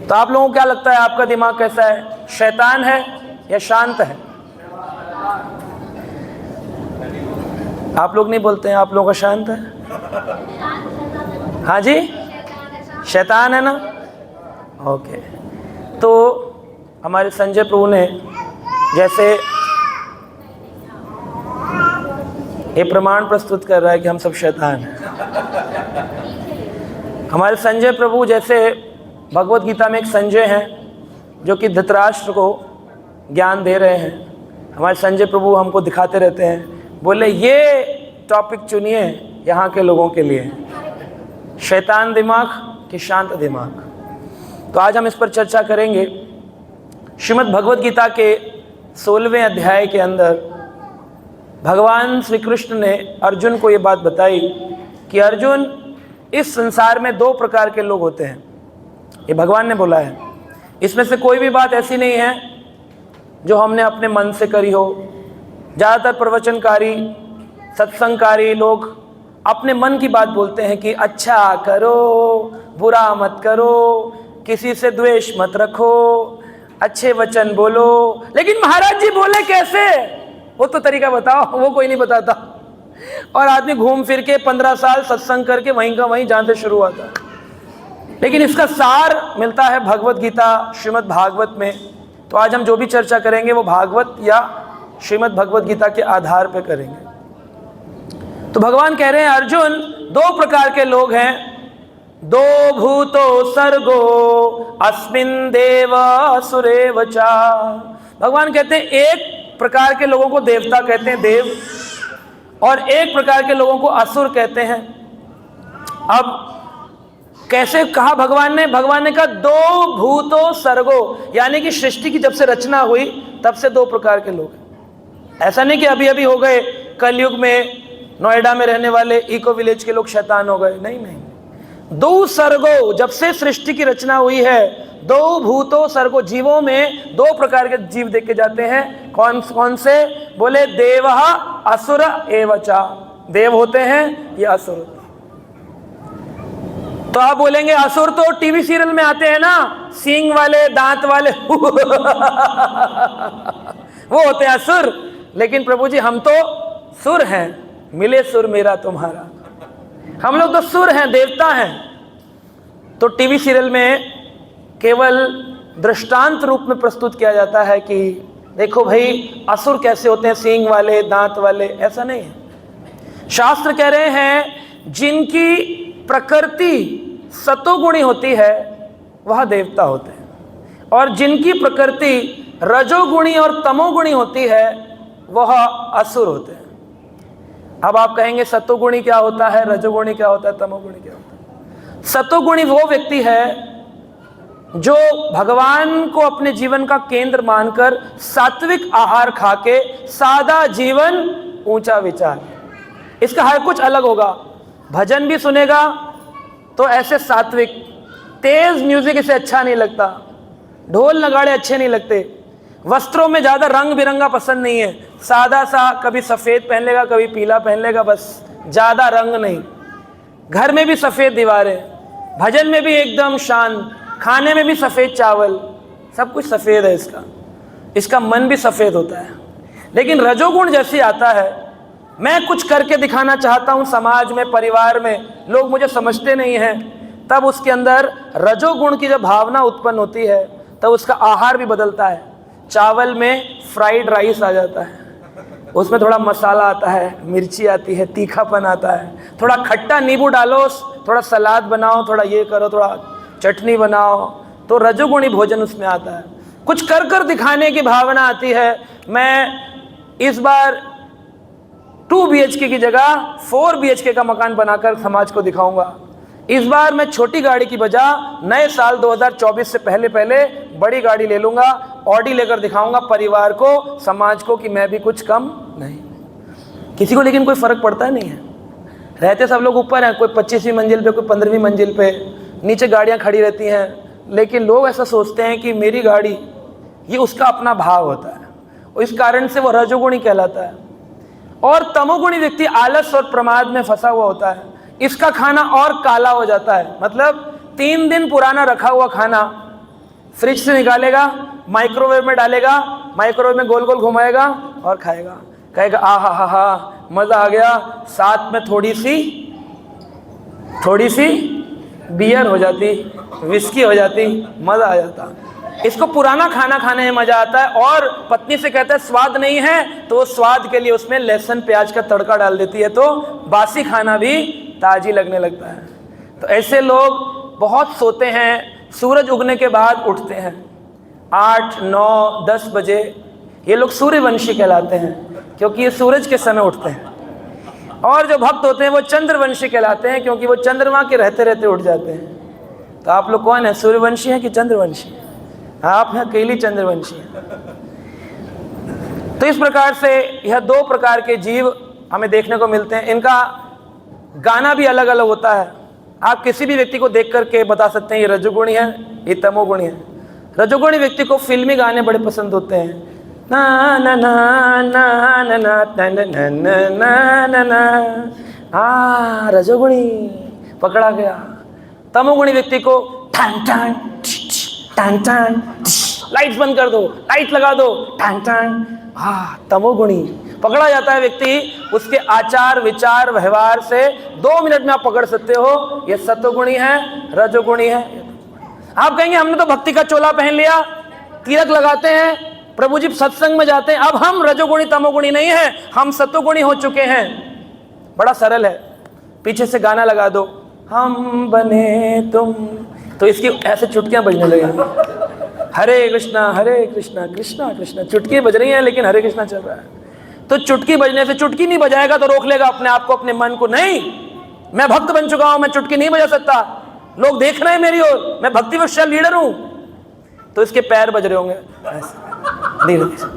तो आप लोगों को क्या लगता है, आपका दिमाग कैसा है, शैतान है या शांत है? आप लोग नहीं बोलते हैं, आप लोगों का शांत है। हाँ जी, शैतान है ना। ओके, तो हमारे संजय प्रभु ने जैसे ये प्रमाण प्रस्तुत कर रहा है कि हम सब शैतान हैं। हमारे संजय प्रभु जैसे भगवत गीता में एक संजय हैं जो कि धृतराष्ट्र को ज्ञान दे रहे हैं। हमारे संजय प्रभु हमको दिखाते रहते हैं, बोले ये टॉपिक चुनिए यहाँ के लोगों के लिए, शैतान दिमाग कि शांत दिमाग। तो आज हम इस पर चर्चा करेंगे। श्रीमद् भगवत गीता के 16वें अध्याय के अंदर भगवान श्री कृष्ण ने अर्जुन को ये बात बताई कि अर्जुन, इस संसार में 2 प्रकार के लोग होते हैं। ये भगवान ने बोला है। इसमें से कोई भी बात ऐसी नहीं है जो हमने अपने मन से करी हो। ज़्यादातर प्रवचनकारी, सत्संगकारी लोग अपने मन की बात बोलते हैं कि अच्छा करो, बुरा मत करो, किसी से द्वेष मत रखो, अच्छे वचन बोलो। लेकिन महाराज जी बोले कैसे, वो तो तरीका बताओ, वो कोई नहीं बताता। और आदमी घूम फिर के 15 साल सत्संग करके वहीं का वहीं जहाँ से शुरू हुआ था। लेकिन इसका सार मिलता है भगवत गीता श्रीमद् भागवत में। तो आज हम जो भी चर्चा करेंगे वो भागवत या श्रीमद् भगवत गीता के आधार पर करेंगे। तो भगवान कह रहे हैं, अर्जुन 2 प्रकार के लोग हैं। 2 भूतो सर्गो अस्मिन् देव असुरेव चा। भगवान कहते हैं एक प्रकार के लोगों को देवता कहते हैं, देव, और एक प्रकार के लोगों को असुर कहते हैं। अब कैसे कहा भगवान ने? भगवान ने कहा 2 भूतो सर्गो, यानी कि सृष्टि की जब से रचना हुई तब से 2 प्रकार के लोग हैं। ऐसा नहीं कि अभी अभी हो गए, कलयुग में नोएडा में रहने वाले इको विलेज के लोग शैतान हो गए। नहीं नहीं, 2 सर्गो, जब से सृष्टि की रचना हुई है 2 भूतो सर्गो, जीवों में 2 प्रकार के जीव देखे जाते हैं। कौन कौन से? बोले देवः असुर एवचा। देव होते हैं या असुर होते हैं। तो आप बोलेंगे असुर तो टीवी सीरियल में आते हैं ना, सींग वाले, दांत वाले वो होते हैं असुर। लेकिन प्रभु जी हम तो सुर हैं, मिले सुर मेरा तुम्हारा। हम लोग तो सुर हैं, देवता हैं। तो टीवी सीरियल में केवल दृष्टांत रूप में प्रस्तुत किया जाता है कि देखो भाई असुर कैसे होते हैं, सींग वाले, दांत वाले। ऐसा नहीं है। शास्त्र कह रहे हैं जिनकी प्रकृति सतोगुणी होती है वह देवता होते हैं, और जिनकी प्रकृति रजोगुणी और तमोगुणी होती है वह असुर होते हैं। अब आप कहेंगे सतोगुणी क्या होता है, रजोगुणी क्या होता है, तमोगुणी क्या होता है? सतोगुणी वो व्यक्ति है जो भगवान को अपने जीवन का केंद्र मानकर सात्विक आहार खाके सादा जीवन, ऊंचा विचार। इसका हर कुछ अलग होगा। भजन भी सुनेगा तो ऐसे सात्विक, तेज म्यूजिक इसे अच्छा नहीं लगता, ढोल नगाड़े अच्छे नहीं लगते, वस्त्रों में ज़्यादा रंग बिरंगा पसंद नहीं है, सादा सा, कभी सफ़ेद पहन लेगा कभी पीला पहन लेगा, बस ज़्यादा रंग नहीं। घर में भी सफ़ेद दीवारें, भजन में भी एकदम शांत, खाने में भी सफ़ेद चावल, सब कुछ सफ़ेद है इसका मन भी सफ़ेद होता है। लेकिन रजोगुण जैसे आता है, मैं कुछ करके दिखाना चाहता हूँ समाज में, परिवार में, लोग मुझे समझते नहीं हैं, तब उसके अंदर रजोगुण की जब भावना उत्पन्न होती है तब उसका आहार भी बदलता है। चावल में फ्राइड राइस आ जाता है, उसमें थोड़ा मसाला आता है, मिर्ची आती है, तीखापन आता है, थोड़ा खट्टा नींबू डालो, थोड़ा सलाद बनाओ, थोड़ा ये करो, थोड़ा चटनी बनाओ, तो रजोगुणी भोजन उसमें आता है। कुछ कर कर दिखाने की भावना आती है। मैं इस बार 2 BHK की जगह 4 BHK का मकान बनाकर समाज को दिखाऊंगा। इस बार मैं छोटी गाड़ी की बजाय नए साल 2024 से पहले बड़ी गाड़ी ले लूँगा, ऑडी लेकर दिखाऊंगा परिवार को, समाज को कि मैं भी कुछ कम नहीं। किसी को लेकिन कोई फ़र्क पड़ता नहीं है। रहते सब लोग ऊपर हैं, कोई 25वीं मंजिल पे, कोई 15वीं मंजिल पे, नीचे गाड़ियाँ खड़ी रहती हैं। लेकिन लोग ऐसा सोचते हैं कि मेरी गाड़ी, ये उसका अपना भाव होता है, और इस कारण से वो रजोगुणी कहलाता है। और तमोगुणी व्यक्ति आलस और प्रमाद में फंसा हुआ होता है। इसका खाना और काला हो जाता है, मतलब 3 दिन पुराना रखा हुआ खाना फ्रिज से निकालेगा, माइक्रोवेव में डालेगा, माइक्रोवेव में गोल गोल घुमाएगा और खाएगा। कहेगा आ हा हा मज़ा आ गया, साथ में थोड़ी सी बियर हो जाती, विस्की हो जाती, मज़ा आ जाता। इसको पुराना खाना खाने में मज़ा आता है। और पत्नी से कहता है स्वाद नहीं है, तो स्वाद के लिए उसमें लहसुन प्याज का तड़का डाल देती है, तो बासी खाना भी ताजी लगने लगता है। तो ऐसे लोग बहुत सोते हैं, सूरज उगने के बाद उठते हैं 8, 9, 10 बजे। ये लोग सूर्यवंशी कहलाते हैं क्योंकि ये सूरज के समय उठते हैं। और जो भक्त होते हैं वो चंद्रवंशी कहलाते हैं क्योंकि वो चंद्रमा के रहते रहते उठ जाते हैं। तो आप लोग कौन है, सूर्यवंशी हैं कि चंद्रवंशी? आप हैं अकेली चंद्रवंशी हैं। तो इस प्रकार से यह 2 प्रकार के जीव हमें देखने को मिलते हैं। इनका गाना भी अलग अलग होता है। आप किसी भी व्यक्ति को देख करके बता सकते हैं ये रजोगुणी है, ये तमोगुणी है। रजोगुणी व्यक्ति को फिल्मी गाने बड़े पसंद होते हैं, ना ना ना ना ना ना ना ना ना ना, रजोगुणी पकड़ा गया। तमोगुणी व्यक्ति को टांग टांग टांग टांग, लाइट्स बंद कर दो, लाइट लगा दो, टांग टांग। तमोगुणी पकड़ा जाता है व्यक्ति उसके आचार विचार व्यवहार से 2 मिनट में आप पकड़ सकते हो ये सत्वगुणी है, रजोगुणी है। आप कहेंगे हमने तो भक्ति का चोला पहन लिया, तिलक लगाते हैं, प्रभु जी सत्संग में जाते हैं, अब हम रजोगुणी तमोगुणी नहीं है, हम सत्वगुणी हो चुके हैं। बड़ा सरल है, पीछे से गाना लगा दो, हम बने तुम, तो इसकी ऐसे चुटकियां बजने लगेंगी, हरे कृष्णा कृष्णा कृष्णा। चुटकी बज रही है लेकिन हरे कृष्णा चल रहा है। तो चुटकी बजने से, चुटकी नहीं बजाएगा तो रोक लेगा अपने आप को, अपने मन को, नहीं मैं भक्त बन चुका हूं, मैं चुटकी नहीं बजा सकता, लोग देख रहे हैं मेरी ओर, मैं भक्ति विशाल लीडर हूं। तो इसके पैर बज रहे होंगे धीरे धीरे,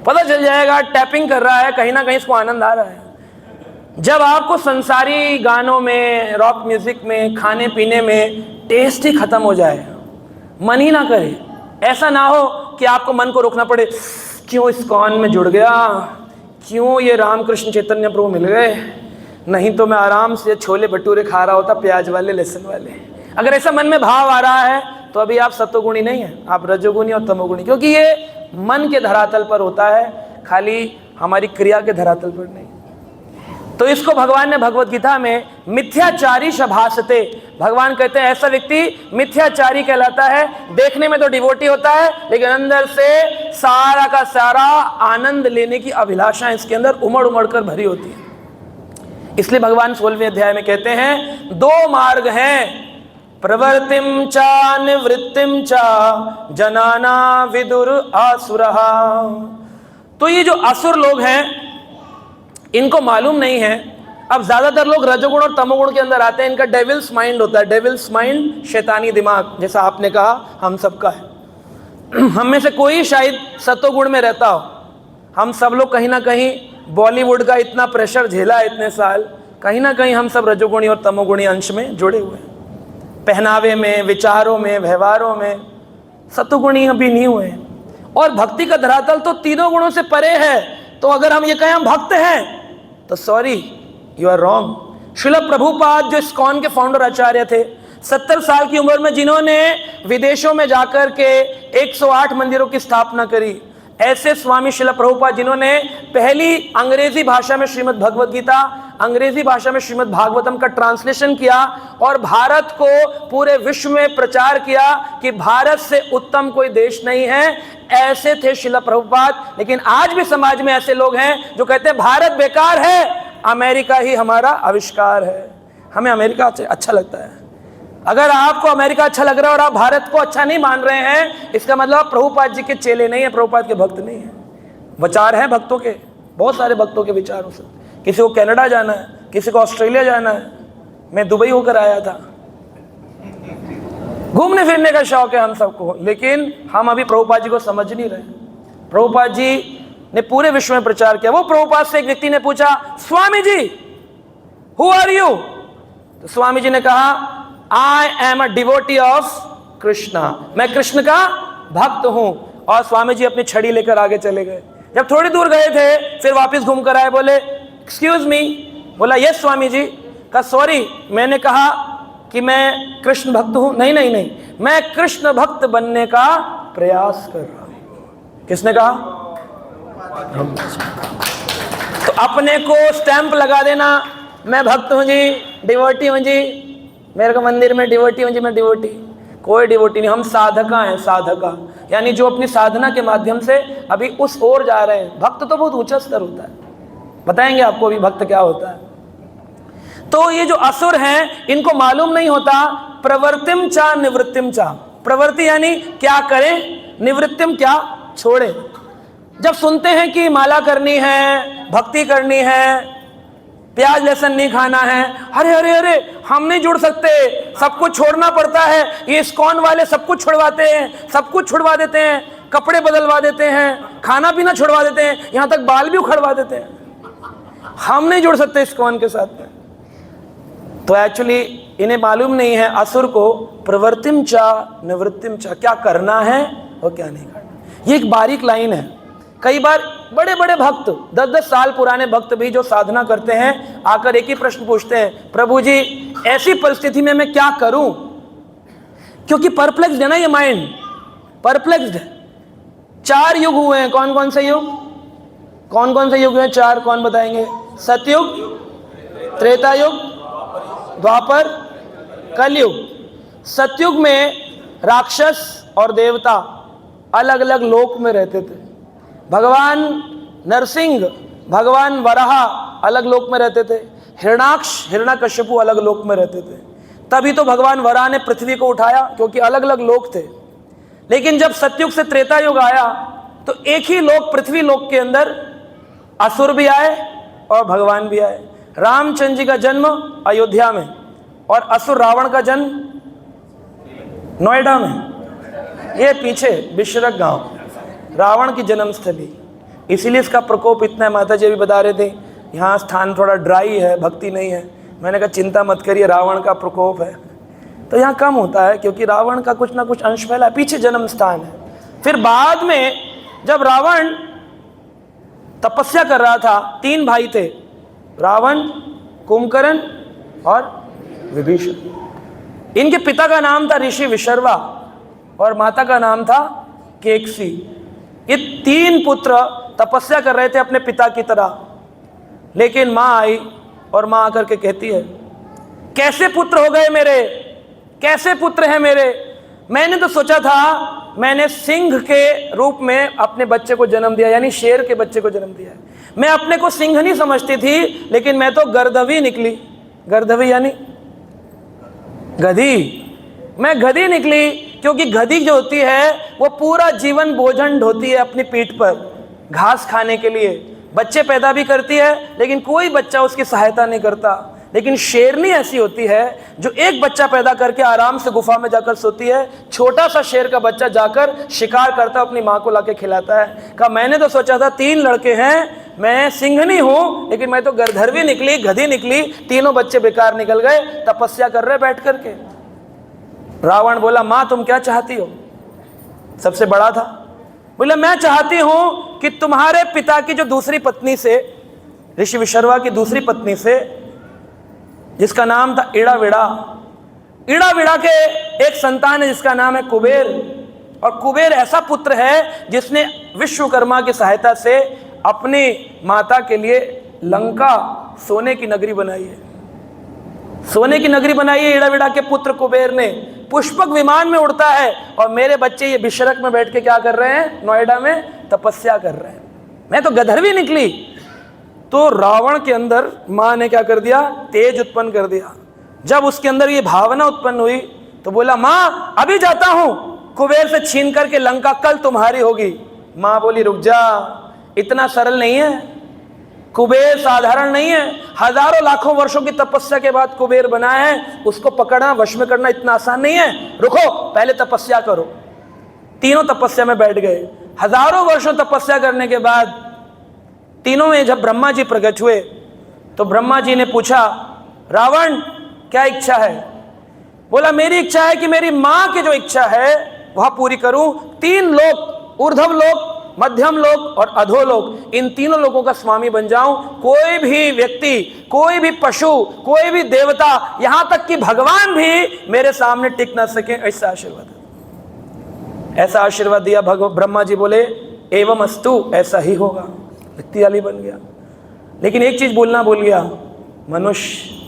पता चल जाएगा टैपिंग कर रहा है, कहीं ना कहीं इसको आनंद आ रहा है। जब आपको संसारी गानों में, रॉक म्यूजिक में, खाने पीने में टेस्ट ही खत्म हो जाए, मन ही ना करे, ऐसा ना हो कि आपको मन को रोकना पड़े, क्यों इस्कॉन में जुड़ गया, क्यों ये रामकृष्ण चैतन्य प्रभु मिल गए, नहीं तो मैं आराम से छोले भटूरे खा रहा होता, प्याज वाले लहसुन वाले। अगर ऐसा मन में भाव आ रहा है तो अभी आप सत्वगुणी नहीं है, आप रजोगुणी और तमोगुणी, क्योंकि ये मन के धरातल पर होता है, खाली हमारी क्रिया के धरातल पर नहीं। तो इसको भगवान ने भगवत गीता में मिथ्याचारी शभासते, भगवान कहते हैं ऐसा व्यक्ति मिथ्याचारी कहलाता है। देखने में तो डिवोटी होता है लेकिन अंदर से सारा का सारा आनंद लेने की अभिलाषा इसके अंदर उमड़ उमड़ कर भरी होती है। इसलिए भगवान 16वें अध्याय में कहते हैं 2 मार्ग हैं, प्रवृत्तिम चा निवृत्तिम चा जनाना विदुर आसुरः। तो ये जो असुर लोग हैं इनको मालूम नहीं है। अब ज्यादातर लोग रजोगुण और तमोगुण के अंदर आते हैं, इनका डेविल्स माइंड होता है, डेविल्स माइंड, शैतानी दिमाग, जैसा आपने कहा हम सबका है। हम में से कोई शायद सत्वगुण में रहता हो, हम सब लोग कहीं ना कहीं बॉलीवुड का इतना प्रेशर झेला है इतने साल, कहीं ना कहीं हम सब रजोगुणी और तमोगुणी अंश में जुड़े हुए हैं। पहनावे में, विचारों में, व्यवहारों में सत्वगुणी अभी नहीं हुए। और भक्ति का धरातल तो तीनों गुणों से परे है। तो अगर हम ये कहें हम भक्त हैं तो sorry, you are wrong. Srila Prabhupada जो इस्कॉन के फाउंडर आचार्य थे, 70 साल की उम्र में जिन्होंने विदेशों में जाकर के 108 मंदिरों की स्थापना करी, ऐसे स्वामी श्रील प्रभुपाद जिन्होंने पहली अंग्रेजी भाषा में श्रीमद् भगवत गीता, अंग्रेजी भाषा में श्रीमद् भागवतम का ट्रांसलेशन किया और भारत को पूरे विश्व में प्रचार किया कि भारत से उत्तम कोई देश नहीं है, ऐसे थे श्रील प्रभुपाद। लेकिन आज भी समाज में ऐसे लोग हैं जो कहते हैं भारत बेकार है, अमेरिका ही हमारा आविष्कार है, हमें अमेरिका अच्छा लगता है। अगर आपको अमेरिका अच्छा लग रहा है और आप भारत को अच्छा नहीं मान रहे हैं, इसका मतलब प्रभुपाद जी के चेले नहीं है, प्रभुपाद के भक्त नहीं है। विचार है भक्तों के, बहुत सारे भक्तों के विचार हो सकते, किसी को कनाडा जाना है, किसी को ऑस्ट्रेलिया जाना है, मैं दुबई होकर आया था। घूमने फिरने का शौक है हम सबको, लेकिन हम अभी प्रभुपाद जी को समझ नहीं रहे। प्रभुपाद जी ने पूरे विश्व में प्रचार किया। वो प्रभुपाद से एक व्यक्ति ने पूछा, Swami ji who are you? तो स्वामी जी ने कहा, I am a devotee of Krishna, मैं कृष्ण का भक्त हूं। और स्वामी जी अपनी छड़ी लेकर आगे चले गए। जब थोड़ी दूर गए थे फिर वापस घूम कर आए, बोले एक्सक्यूज मी, बोला यस स्वामी जी। कहा सॉरी, मैंने कहा कि मैं कृष्ण भक्त हूं, नहीं नहीं नहीं, मैं कृष्ण भक्त बनने का प्रयास कर रहा हूं। किसने कहा? तो अपने को स्टैंप लगा देना, मैं भक्त हूं जी, डिवोटी हूं जी, मेरे को मंदिर में डिवोटी हूं जी, मैं डिवोटी। कोई डिवोटी नहीं, हम साधका हैं, साधका यानी जो अपनी साधना के माध्यम से अभी उस ओर जा रहे हैं। भक्त तो बहुत ऊंचा स्तर होता है, बताएंगे आपको अभी भक्त क्या होता है। तो ये जो असुर हैं इनको मालूम नहीं होता प्रवृत्तिम चा निवृत्तिम चा। प्रवृत्ति यानी क्या करें, निवृत्तिम क्या छोड़े। जब सुनते हैं कि माला करनी है, भक्ति करनी है, प्याज लहसुन नहीं खाना है, अरे अरे अरे हम नहीं जुड़ सकते, सब कुछ छोड़ना पड़ता है, ये इस्कॉन वाले सब कुछ छुड़वाते हैं, सब कुछ छुड़वा देते हैं, कपड़े बदलवा देते हैं, खाना पीना छुड़वा देते हैं, यहां तक बाल भी उखड़वा देते हैं, हम नहीं जुड़ सकते इस्कॉन के साथ में। तो एक्चुअली इन्हें मालूम नहीं है असुर को प्रवृत्तिम चा निवृत्तिम चा, क्या करना है और क्या नहीं करना। ये एक बारीक लाइन है। कई बार बड़े बड़े भक्त 10-10 साल पुराने भक्त भी जो साधना करते हैं आकर एक ही प्रश्न पूछते हैं, प्रभु जी ऐसी परिस्थिति में मैं क्या करूं, क्योंकि परप्लेक्स्ड है ना ये माइंड, परप्लेक्स्ड है। 4 युग हुए हैं, कौन कौन से युग, कौन कौन से युग हैं 4, कौन बताएंगे? सतयुग, त्रेता युग, द्वापर, कलयुग। सतयुग में राक्षस और देवता अलग अलग लोक में रहते थे। भगवान नरसिंह, भगवान वराह अलग लोक में रहते थे, हिरणाक्ष हिरण्यकश्यपु अलग लोक में रहते थे। तभी तो भगवान वराह ने पृथ्वी को उठाया, क्योंकि अलग अलग लोक थे। लेकिन जब सतयुग से त्रेता युग आया तो एक ही लोक, पृथ्वी लोक के अंदर असुर भी आए और भगवान भी आए। रामचंद्र जी का जन्म अयोध्या में और असुर रावण का जन्म नोएडा में, ये पीछे बिशरक गांव, रावण की जन्मस्थली। इसीलिए इसका प्रकोप इतना है। माता जी भी बता रहे थे यहाँ स्थान थोड़ा ड्राई है, भक्ति नहीं है। मैंने कहा चिंता मत करिए, रावण का प्रकोप है तो यहाँ कम होता है, क्योंकि रावण का कुछ ना कुछ अंश फैला है, पीछे जन्म स्थान है। फिर बाद में जब रावण तपस्या कर रहा था, 3 भाई थे, रावण, कुंभकर्ण और विभीषण। इनके पिता का नाम था ऋषि विशर्वा और माता का नाम था केकसी। ये 3 पुत्र तपस्या कर रहे थे अपने पिता की तरह। लेकिन माँ आई और माँ आकर के कहती है, कैसे पुत्र हो गए मेरे, कैसे पुत्र हैं मेरे, मैंने तो सोचा था मैंने सिंह के रूप में अपने बच्चे को जन्म दिया, यानी शेर के बच्चे को जन्म दिया है। मैं अपने को सिंह नहीं समझती थी, लेकिन मैं तो गर्दभी निकली। गर्दभी यानी गधी, मैं गधी निकली, क्योंकि गधी जो होती है वो पूरा जीवन बोझन ढोती है अपनी पीठ पर घास खाने के लिए। बच्चे पैदा भी करती है लेकिन कोई बच्चा उसकी सहायता नहीं करता। लेकिन शेरनी ऐसी होती है जो एक बच्चा पैदा करके आराम से गुफा में जाकर सोती है। छोटा सा शेर का बच्चा जाकर शिकार करता, अपनी माँ को लाके खिलाता है। कहा मैंने तो सोचा था 3 लड़के हैं, मैं सिंहनी हूं, लेकिन मैं तो गर्दभी निकली, गधी निकली, तीनों बच्चे बेकार निकल गए, तपस्या कर रहे बैठ करके। रावण बोला, माँ तुम क्या चाहती हो? सबसे बड़ा था, बोला मैं चाहती हूं कि तुम्हारे पिता की जो दूसरी पत्नी से, ऋषि विशर्वा की दूसरी पत्नी से, जिसका नाम था इड़ाविड़ा, इड़ाविड़ा के एक संतान है जिसका नाम है कुबेर। और कुबेर ऐसा पुत्र है जिसने विश्वकर्मा की सहायता से अपनी माता के लिए लंका सोने की नगरी बनाई है। सोने की नगरी बनाई है इड़ाविड़ा के पुत्र कुबेर ने। पुष्पक विमान में उड़ता है और मेरे बच्चे ये बिशरक में बैठ के क्या कर रहे हैं? नोएडा में तपस्या कर रहे हैं। मैं तो गधर्वी निकली। तो रावण के अंदर माँ ने क्या कर दिया? तेज उत्पन्न कर दिया। जब उसके अंदर ये भावना उत्पन्न हुई तो बोला, माँ अभी जाता हूं, कुबेर से छीन करके लंका कल तुम्हारी होगी। माँ बोली, रुक जा, इतना सरल नहीं है। कुबेर साधारण नहीं है। हजारों लाखों वर्षों की तपस्या के बाद कुबेर बना है, उसको पकड़ना, वश में करना इतना आसान नहीं है। रुको, पहले तपस्या करो। तीनों तपस्या में बैठ गए। हजारों वर्षों तपस्या करने के बाद तीनों में जब ब्रह्मा जी प्रकट हुए तो ब्रह्मा जी ने पूछा, रावण क्या इच्छा है? बोला, मेरी इच्छा है कि मेरी माँ की जो इच्छा है वह पूरी करूं। 3 लोक, ऊर्ध्व लोक, मध्यम लोक और अधोलोक, इन तीनों लोगों का स्वामी बन जाऊं। कोई भी व्यक्ति, कोई भी पशु, कोई भी देवता, यहां तक कि भगवान भी मेरे सामने टिक ना सके, ऐसा आशीर्वाद। ऐसा आशीर्वाद दिया ब्रह्मा जी बोले एवं अस्तु, ऐसा ही होगा। शक्तिशाली बन गया। लेकिन एक चीज बोलना भूल गया, मनुष्य।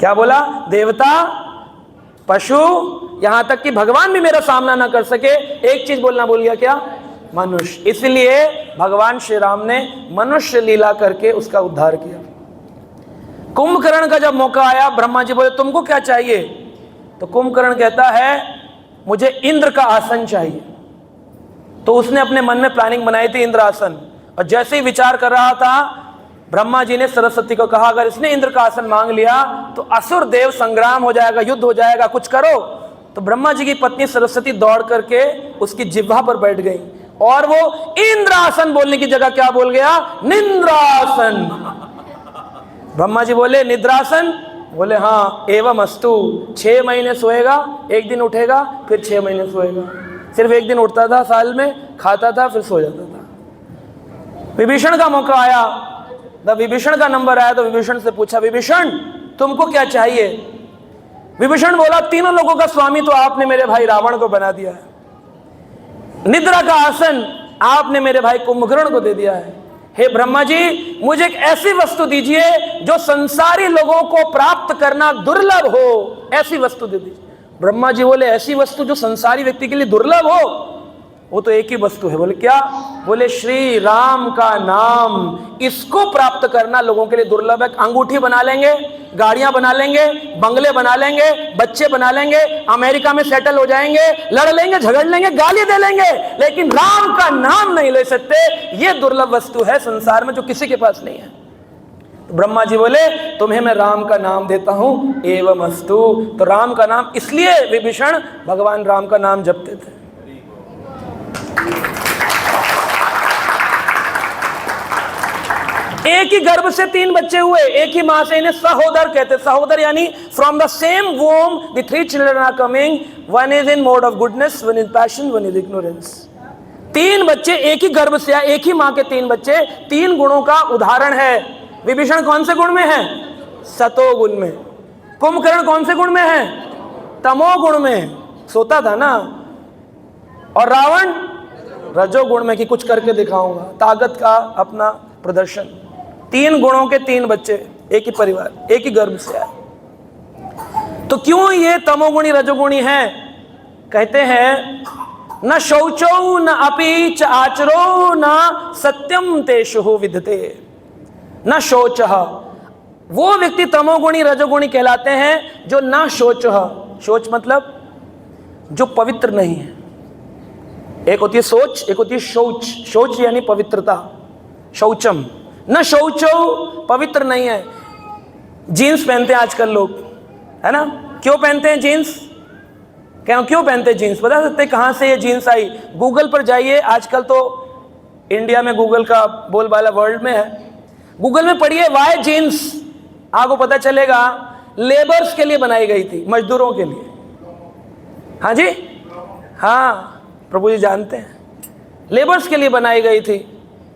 क्या बोला? देवता, पशु, यहां तक कि भगवान भी मेरा सामना ना कर सके, एक चीज बोलना भूल गया, क्या? मनुष्य। इसलिए भगवान श्री राम ने मनुष्य लीला करके उसका उद्धार किया। कुंभकर्ण का जब मौका आया, ब्रह्मा जी बोले तुमको क्या चाहिए? तो कुंभकर्ण कहता है मुझे इंद्र का आसन चाहिए। तो उसने अपने मन में प्लानिंग बनाई थी इंद्र आसन, और जैसे ही विचार कर रहा था, ब्रह्मा जी ने सरस्वती को कहा अगर इसने इंद्र का आसन मांग लिया तो असुर देव संग्राम हो जाएगा, युद्ध हो जाएगा, कुछ करो। तो ब्रह्मा जी की पत्नी सरस्वती दौड़ करके उसकी जिह्वा पर बैठ गई, और वो इंद्रासन बोलने की जगह क्या बोल गया? निंद्रासन। ब्रह्मा जी बोले निद्रासन? बोले हाँ। एवं अस्तु। 6 महीने सोएगा, एक दिन उठेगा, फिर 6 महीने सोएगा। सिर्फ एक दिन उठता था साल में, खाता था, फिर सो जाता था। विभीषण का मौका आया, विभीषण का नंबर आया तो विभीषण से पूछा विभीषण तुमको क्या चाहिए? विभीषण बोला तीनों लोगों का स्वामी तो आपने मेरे भाई रावण को बना दिया है, निद्रा का आसन आपने मेरे भाई कुंभकर्ण को दे दिया है। हे ब्रह्मा जी, मुझे एक ऐसी वस्तु दीजिए जो संसारी लोगों को प्राप्त करना दुर्लभ हो, ऐसी वस्तु दे दीजिए। ब्रह्मा जी बोले ऐसी वस्तु जो संसारी व्यक्ति के लिए दुर्लभ हो? वो तो एक ही वस्तु है। बोले क्या? बोले श्री राम का नाम, इसको प्राप्त करना लोगों के लिए दुर्लभ है। अंगूठी बना लेंगे, गाड़ियां बना लेंगे, बंगले बना लेंगे, बच्चे बना लेंगे, अमेरिका में सेटल हो जाएंगे, लड़ लेंगे, झगड़ लेंगे, गाली दे लेंगे, लेकिन राम का नाम नहीं ले सकते। ये दुर्लभ वस्तु है संसार में जो किसी के पास नहीं है। तो ब्रह्मा जी बोले तुम्हें मैं राम का नाम देता हूं, एवं अस्तु। तो राम का नाम, इसलिए विभीषण भगवान राम का नाम जपते थे। एक ही गर्भ से 3 बच्चे हुए, एक ही मां से, इन्हें सहोदर कहते। सहोदर यानी from the same womb the 3 children are coming, one is in mode of goodness, one is passion, one is ignorance. 3 बच्चे एक ही गर्भ से, एक ही मां के 3 बच्चे, 3 गुणों का उदाहरण है। विभीषण कौन से गुण में है? सतोगुण में। कुंभकर्ण कौन से गुण में है? तमोगुण में, सोता था ना। और रावण रजोगुण में कि कुछ करके दिखाऊंगा, ताकत का अपना प्रदर्शन। 3 गुणों के 3 बच्चे, एक ही परिवार, एक ही गर्भ से आए। तो क्यों ये तमोगुणी रजोगुणी है? कहते हैं न शौचौ न अपि च आचरो न सत्यम तेषु विद्यते। न शौच, वो व्यक्ति तमोगुणी रजोगुणी कहलाते हैं जो न शौच। शौच मतलब जो पवित्र नहीं है। एक होती है सोच, एक होती है शौच। शौच यानी पवित्रता, शौचम। न शौचो, पवित्र नहीं है। जीन्स पहनते हैं आजकल लोग, है ना? क्यों पहनते हैं जीन्स? क्यों पहनते हैं जीन्स? बता सकते हैं कहां से ये जीन्स आई? गूगल पर जाइए, आजकल तो इंडिया में गूगल का बोलबाला वर्ल्ड में है। गूगल में पढ़िए वाई जीन्स, आपको पता चलेगा लेबर्स के लिए बनाई गई थी, मजदूरों के लिए। हाँ जी, हाँ प्रभु जी जानते हैं, लेबर्स के लिए बनाई गई थी,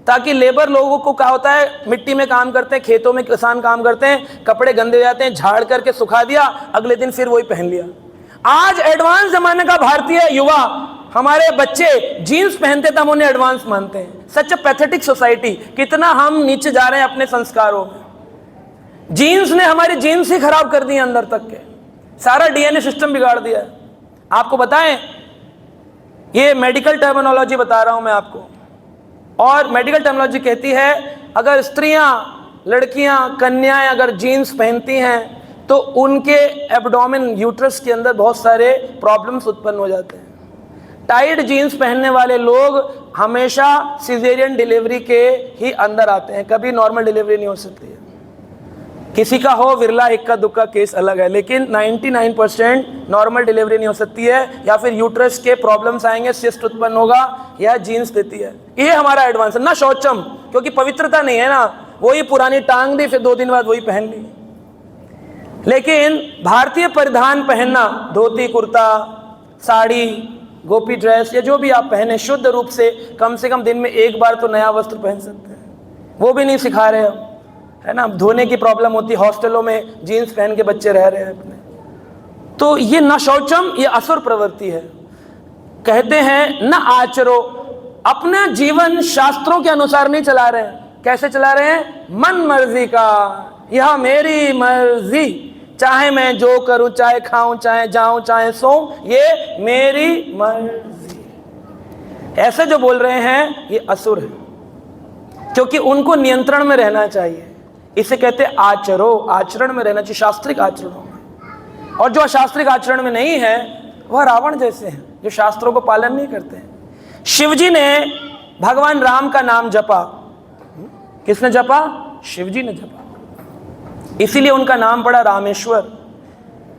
ताकि लेबर लोगों को क्या होता है, मिट्टी में काम करते हैं, खेतों में किसान काम करते हैं, कपड़े गंदे हो जाते हैं, झाड़ करके सुखा दिया, अगले दिन फिर वही पहन लिया। आज एडवांस जमाने का भारतीय युवा, हमारे बच्चे जीन्स पहनते तो हम उन्हें एडवांस मानते हैं। सच अ पैथेटिक सोसाइटी, कितना हम नीचे जा रहे हैं अपने संस्कारों में। जीन्स ने हमारी जीन्स ही खराब कर दी अंदर तक के, सारा डीएनए सिस्टम बिगाड़ दिया। आपको बताएं, ये मेडिकल टर्मिनोलॉजी बता रहा हूं मैं आपको, और मेडिकल टर्मिनोलॉजी कहती है अगर स्त्रियां, लड़कियां, कन्याएं अगर जीन्स पहनती हैं तो उनके एब्डोमेन, यूट्रस के अंदर बहुत सारे प्रॉब्लम्स उत्पन्न हो जाते हैं। टाइट जीन्स पहनने वाले लोग हमेशा सिजेरियन डिलीवरी के ही अंदर आते हैं, कभी नॉर्मल डिलीवरी नहीं हो सकती है। किसी का हो, विरला इक्का दुक्का केस अलग है, लेकिन 99% नॉर्मल डिलीवरी नहीं हो सकती है, या फिर यूट्रस के प्रॉब्लम्स आएंगे, सिस्ट उत्पन्न होगा, यह जीन्स देती है। ये हमारा एडवांस है ना। शौचम, क्योंकि पवित्रता नहीं है ना, वही पुरानी टांग दी, फिर 2 दिन बाद वही पहन ली। लेकिन भारतीय परिधान पहनना, धोती कुर्ता, साड़ी, गोपी ड्रेस या जो भी आप पहने, शुद्ध रूप से कम दिन में एक बार तो नया वस्त्र पहन सकते हैं, वो भी नहीं सिखा रहे हम, है ना। धोने की प्रॉब्लम होती है, हॉस्टलों में जीन्स पहन के बच्चे रह रहे हैं अपने। तो ये न शौचम, ये असुर प्रवृत्ति है। कहते हैं न आचरो, अपना जीवन शास्त्रों के अनुसार नहीं चला रहे हैं। कैसे चला रहे हैं? मन मर्जी का, यह मेरी मर्जी, चाहे मैं जो करूं, चाहे खाऊं, चाहे जाऊं, चाहे सोऊं, ये मेरी मर्जी। ऐसे जो बोल रहे हैं ये असुर है, क्योंकि उनको नियंत्रण में रहना चाहिए। इसे कहते हैं आचरो, आचरण में रहना चाहिए, शास्त्रिक आचरणों में। और जो अशास्त्रिक आचरण में नहीं है वह रावण जैसे हैं, जो शास्त्रों को पालन नहीं करते हैं। शिवजी ने भगवान राम का नाम जपा। किसने जपा? शिवजी ने जपा, इसीलिए उनका नाम पड़ा रामेश्वर।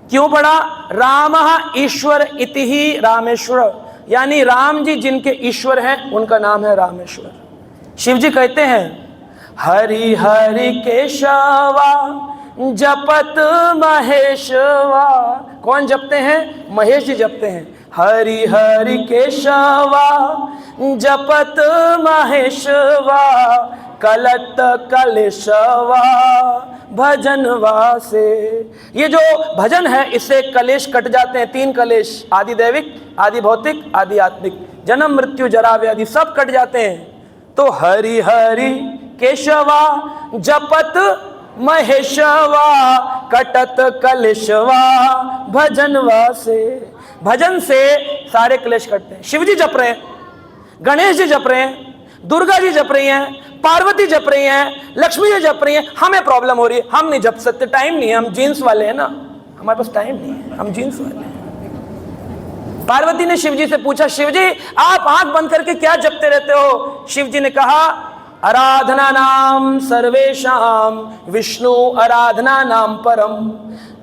क्यों पड़ा? रामः ईश्वर इति ही रामेश्वर, यानी राम जी जिनके ईश्वर हैं उनका नाम है रामेश्वर। शिवजी कहते हैं हरि हरि केशवा जपत महेशवा। कौन जपते हैं? महेश जी जपते हैं। हरि हरि केशवा जपत महेशवा, कलत कलेशवा भजनवा से। ये जो भजन है इससे कलेश कट जाते हैं। 3 कलेश, आदि दैविक, आदि भौतिक, आदि आत्मिक, जन्म मृत्यु जरा व्याधि सब कट जाते हैं। तो हरि हरि केशवा जपत महेशवा, कटत कलेशवा भजनवा से। भजन से सारे क्लेश कटते हैं। शिव जी जप रहे हैं, गणेश जी जप रहे हैं, दुर्गा जी जप रही हैं, पार्वती जप रही हैं, लक्ष्मी जी जप रही हैं, हमें प्रॉब्लम हो रही है, हम नहीं जप सकते, टाइम नहीं है, हम जीन्स वाले हैं ना, हमारे पास टाइम नहीं है, हम जीन्स वाले हैं। पार्वती ने शिव जी से पूछा, शिव जी आप आंख बंद करके क्या जपते रहते हो? शिव जी ने कहा आराधना नाम सर्वेशाम विष्णु आराधना नाम परम।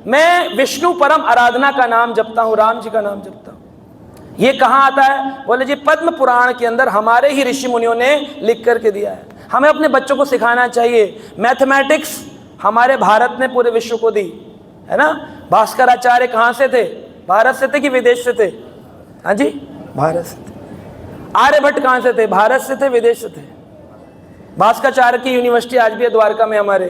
मैं विष्णु परम आराधना का नाम जपता हूं, राम जी का नाम जपता हूं। ये कहाँ आता है? बोले जी पद्म पुराण के अंदर हमारे ही ऋषि मुनियों ने लिख करके दिया है। हमें अपने बच्चों को सिखाना चाहिए। मैथमेटिक्स हमारे भारत ने पूरे विश्व को दी है ना। भास्कराचार्य कहाँ से थे? भारत से थे कि विदेश से थे? हाँ जी, भारत से थे। आर्यभट्ट कहाँ से थे? भारत से थे, विदेश से थे। भास्कराचार्य की यूनिवर्सिटी आज भी है द्वारका में हमारे,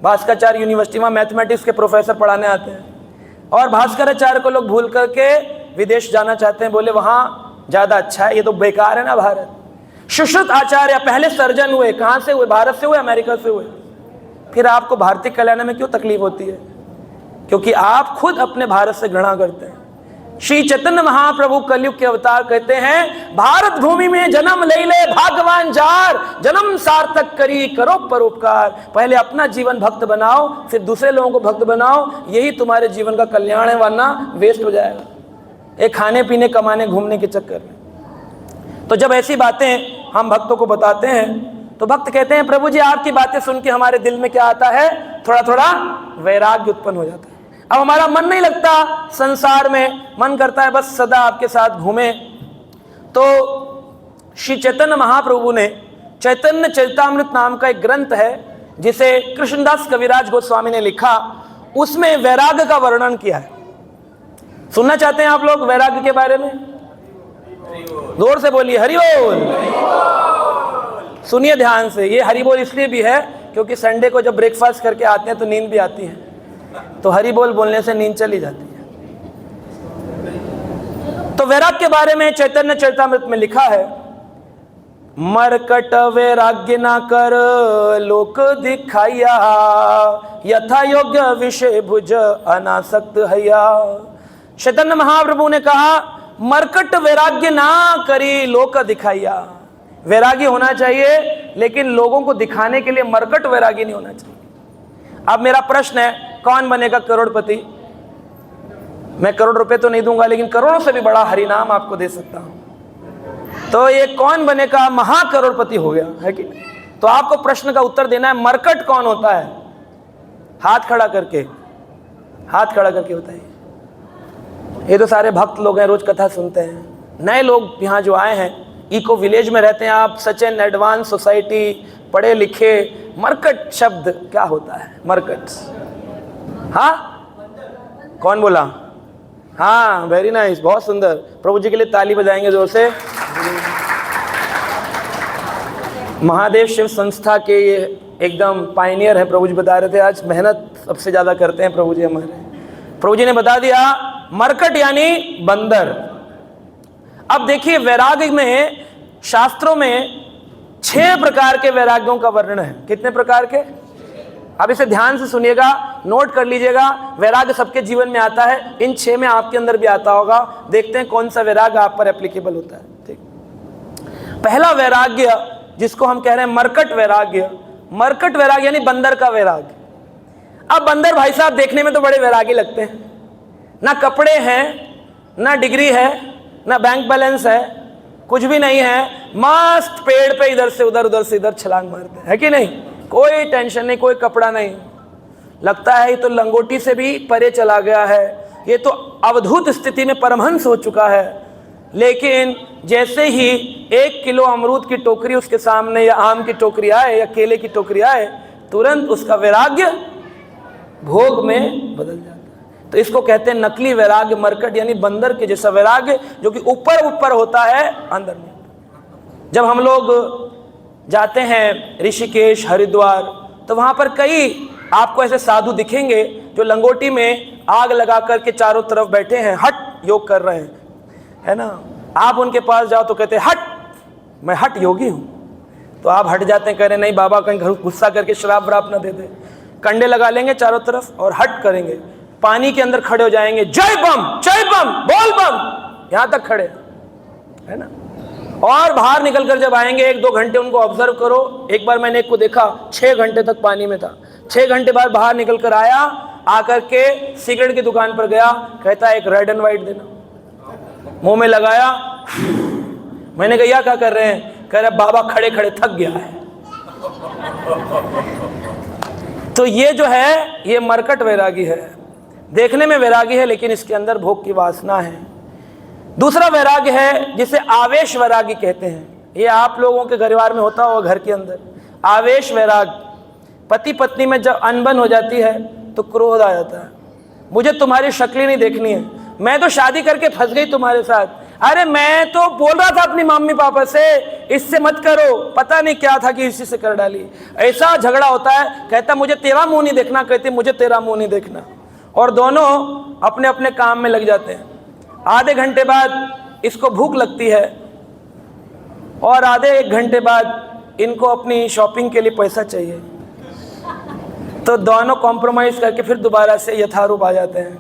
भास्कराचार्य यूनिवर्सिटी, वहाँ मैथमेटिक्स के प्रोफेसर पढ़ाने आते हैं। और भास्कराचार्य को लोग भूल करके विदेश जाना चाहते हैं, बोले वहाँ ज़्यादा अच्छा है, ये तो बेकार है ना भारत। सुश्रुत आचार्य पहले सर्जन हुए, कहाँ से हुए? भारत से हुए, अमेरिका से हुए। फिर आपको भारतीय कल्याण में क्यों तकलीफ होती है? क्योंकि आप खुद अपने भारत से घृणा करते हैं। श्री चैतन्य महाप्रभु कलयुग के अवतार कहते हैं भारत भूमि में जन्म ले ले भाग्यवान जार, जन्म सार्थक करी करो परोपकार। पहले अपना जीवन भक्त बनाओ, फिर दूसरे लोगों को भक्त बनाओ, यही तुम्हारे जीवन का कल्याण है, वरना वेस्ट हो जाएगा एक खाने पीने कमाने घूमने के चक्कर में। तो जब ऐसी बातें हम भक्तों को बताते हैं तो भक्त कहते हैं प्रभु जी आपकी बातें सुन के हमारे दिल में क्या आता है? थोड़ा थोड़ा वैराग्य उत्पन्न हो जाता है। अब हमारा मन नहीं लगता संसार में, मन करता है बस सदा आपके साथ घूमे। तो श्री चैतन्य महाप्रभु ने चैतन्य चरितामृत नाम का एक ग्रंथ है जिसे कृष्णदास कविराज गोस्वामी ने लिखा, उसमें वैराग्य का वर्णन किया है। सुनना चाहते हैं आप लोग वैराग्य के बारे में? जोर से बोलिए हरि बोल। सुनिए ध्यान से। ये हरि बोल इसलिए भी है क्योंकि संडे को जब ब्रेकफास्ट करके आते हैं तो नींद भी आती है, तो हरि बोल बोलने से नींद चली जाती है। तो वैराग्य के बारे में चैतन्य चरितामृत में लिखा है, मरकट वैराग्य ना कर लोक दिखाया, यथा योग्य विषय भुज अनासक्त हैया। चैतन्य महाप्रभु ने कहा मरकट वैराग्य ना करी लोक दिखाइया। वैराग्य होना चाहिए लेकिन लोगों को दिखाने के लिए मरकट वैराग्य नहीं होना चाहिए। अब मेरा प्रश्न है, कौन बनेगा करोड़पति? मैं करोड़ रुपए तो नहीं दूंगा लेकिन करोड़ों से भी बड़ा हरिनाम आपको दे सकता हूं। तो ये कौन बनेगा महाकरोड़पति हो गया है कि? तो आपको प्रश्न का उत्तर देना है, मरकट कौन होता है? हाथ खड़ा करके, हाथ खड़ा करके बताइए। ये तो सारे भक्त लोग हैं, रोज कथा सुनते हैं। नए लोग यहाँ जो आए हैं, इको विलेज में रहते हैं आप, सच एन एडवांस सोसाइटी, पढ़े लिखे। मरकट शब्द क्या होता है? मरकट, हाँ कौन बोला? हाँ, वेरी नाइस, बहुत सुंदर। प्रभु जी के लिए ताली बजाएंगे जोर से। महादेव शिव संस्था के ये एकदम पायनियर है, प्रभु जी बता रहे थे। आज मेहनत सबसे ज़्यादा करते हैं प्रभु जी हमारे। प्रभु जी ने बता दिया मरकट यानी बंदर। अब देखिए वैराग्य में, शास्त्रों में 6 प्रकार के वैराग्यों का वर्णन है। कितने प्रकार के? अब इसे ध्यान से सुनिएगा, नोट कर लीजिएगा। वैराग्य सबके जीवन में आता है, इन 6 में आपके अंदर भी आता होगा। देखते हैं कौन सा वैराग्य आप पर एप्लीकेबल होता है। ठीक, पहला वैराग्य जिसको हम कह रहे हैं मरकट वैराग्य। मरकट वैराग्य यानी बंदर का वैराग्य। अब बंदर भाई साहब देखने में तो बड़े वैरागी लगते हैं, ना कपड़े हैं, ना डिग्री है, ना बैंक बैलेंस है, कुछ भी नहीं है, मस्त पेड़ पे इधर से उधर, उधर से इधर छलांग मारते हैं कि नहीं? कोई टेंशन नहीं, कोई कपड़ा नहीं, लगता है ये तो लंगोटी से भी परे चला गया है, ये तो अवधूत स्थिति में परमहंस हो चुका है। लेकिन जैसे ही 1 किलो अमरूद की टोकरी उसके सामने, या आम की टोकरी आए, या केले की टोकरी आए, तुरंत उसका वैराग्य भोग में बदल जाता है। तो इसको कहते हैं नकली वैराग्य, मरकट यानी बंदर के जैसा वैराग्य, जो कि ऊपर ऊपर होता है, अंदर नहीं। जब हम लोग जाते हैं ऋषिकेश, हरिद्वार, तो वहाँ पर कई आपको ऐसे साधु दिखेंगे जो लंगोटी में आग लगा करके चारों तरफ बैठे हैं, हट योग कर रहे हैं, है ना। आप उनके पास जाओ तो कहते हैं हट, मैं हट योगी हूँ। तो आप हट जाते हैं, कह रहे नहीं बाबा कहीं गुस्सा करके शराब वराब ना दे दे। कंडे लगा लेंगे चारों तरफ और हट करेंगे, पानी के अंदर खड़े हो जाएंगे, जय बम बोल बम, यहां तक खड़े, है ना। और बाहर निकलकर जब आएंगे 1-2 घंटे उनको ऑब्जर्व करो। एक बार मैंने एक को देखा 6 घंटे तक पानी में था, 6 घंटे बाद बाहर निकल कर आया, आकर के सिगरेट की दुकान पर गया, कहता है एक रेड एंड व्हाइट देना, मुंह में लगाया। मैंने कहा क्या कर रहे हैं? कह रहे बाबा खड़े खड़े थक गया है। तो ये जो है ये मरकट वैरागी है, देखने में वैरागी है लेकिन इसके अंदर भोग की वासना है। दूसरा वैराग्य है जिसे आवेश वैरागी कहते हैं। ये आप लोगों के परिवार में होता होगा, घर के अंदर आवेश वैराग। पति पत्नी में जब अनबन हो जाती है तो क्रोध आ जाता है, मुझे तुम्हारी शक्ल ही नहीं देखनी है, मैं तो शादी करके फंस गई तुम्हारे साथ, अरे मैं तो बोल रहा था अपनी मम्मी पापा से इससे मत करो, पता नहीं क्या था कि इसी से कर डाली। ऐसा झगड़ा होता है, कहता मुझे तेरा मुंह नहीं देखना, कहती मुझे तेरा मुंह नहीं देखना, और दोनों अपने अपने काम में लग जाते हैं। आधे घंटे बाद इसको भूख लगती है और आधे 1 घंटे बाद इनको अपनी शॉपिंग के लिए पैसा चाहिए, तो दोनों कॉम्प्रोमाइज़ करके फिर दोबारा से यथारूप आ जाते हैं।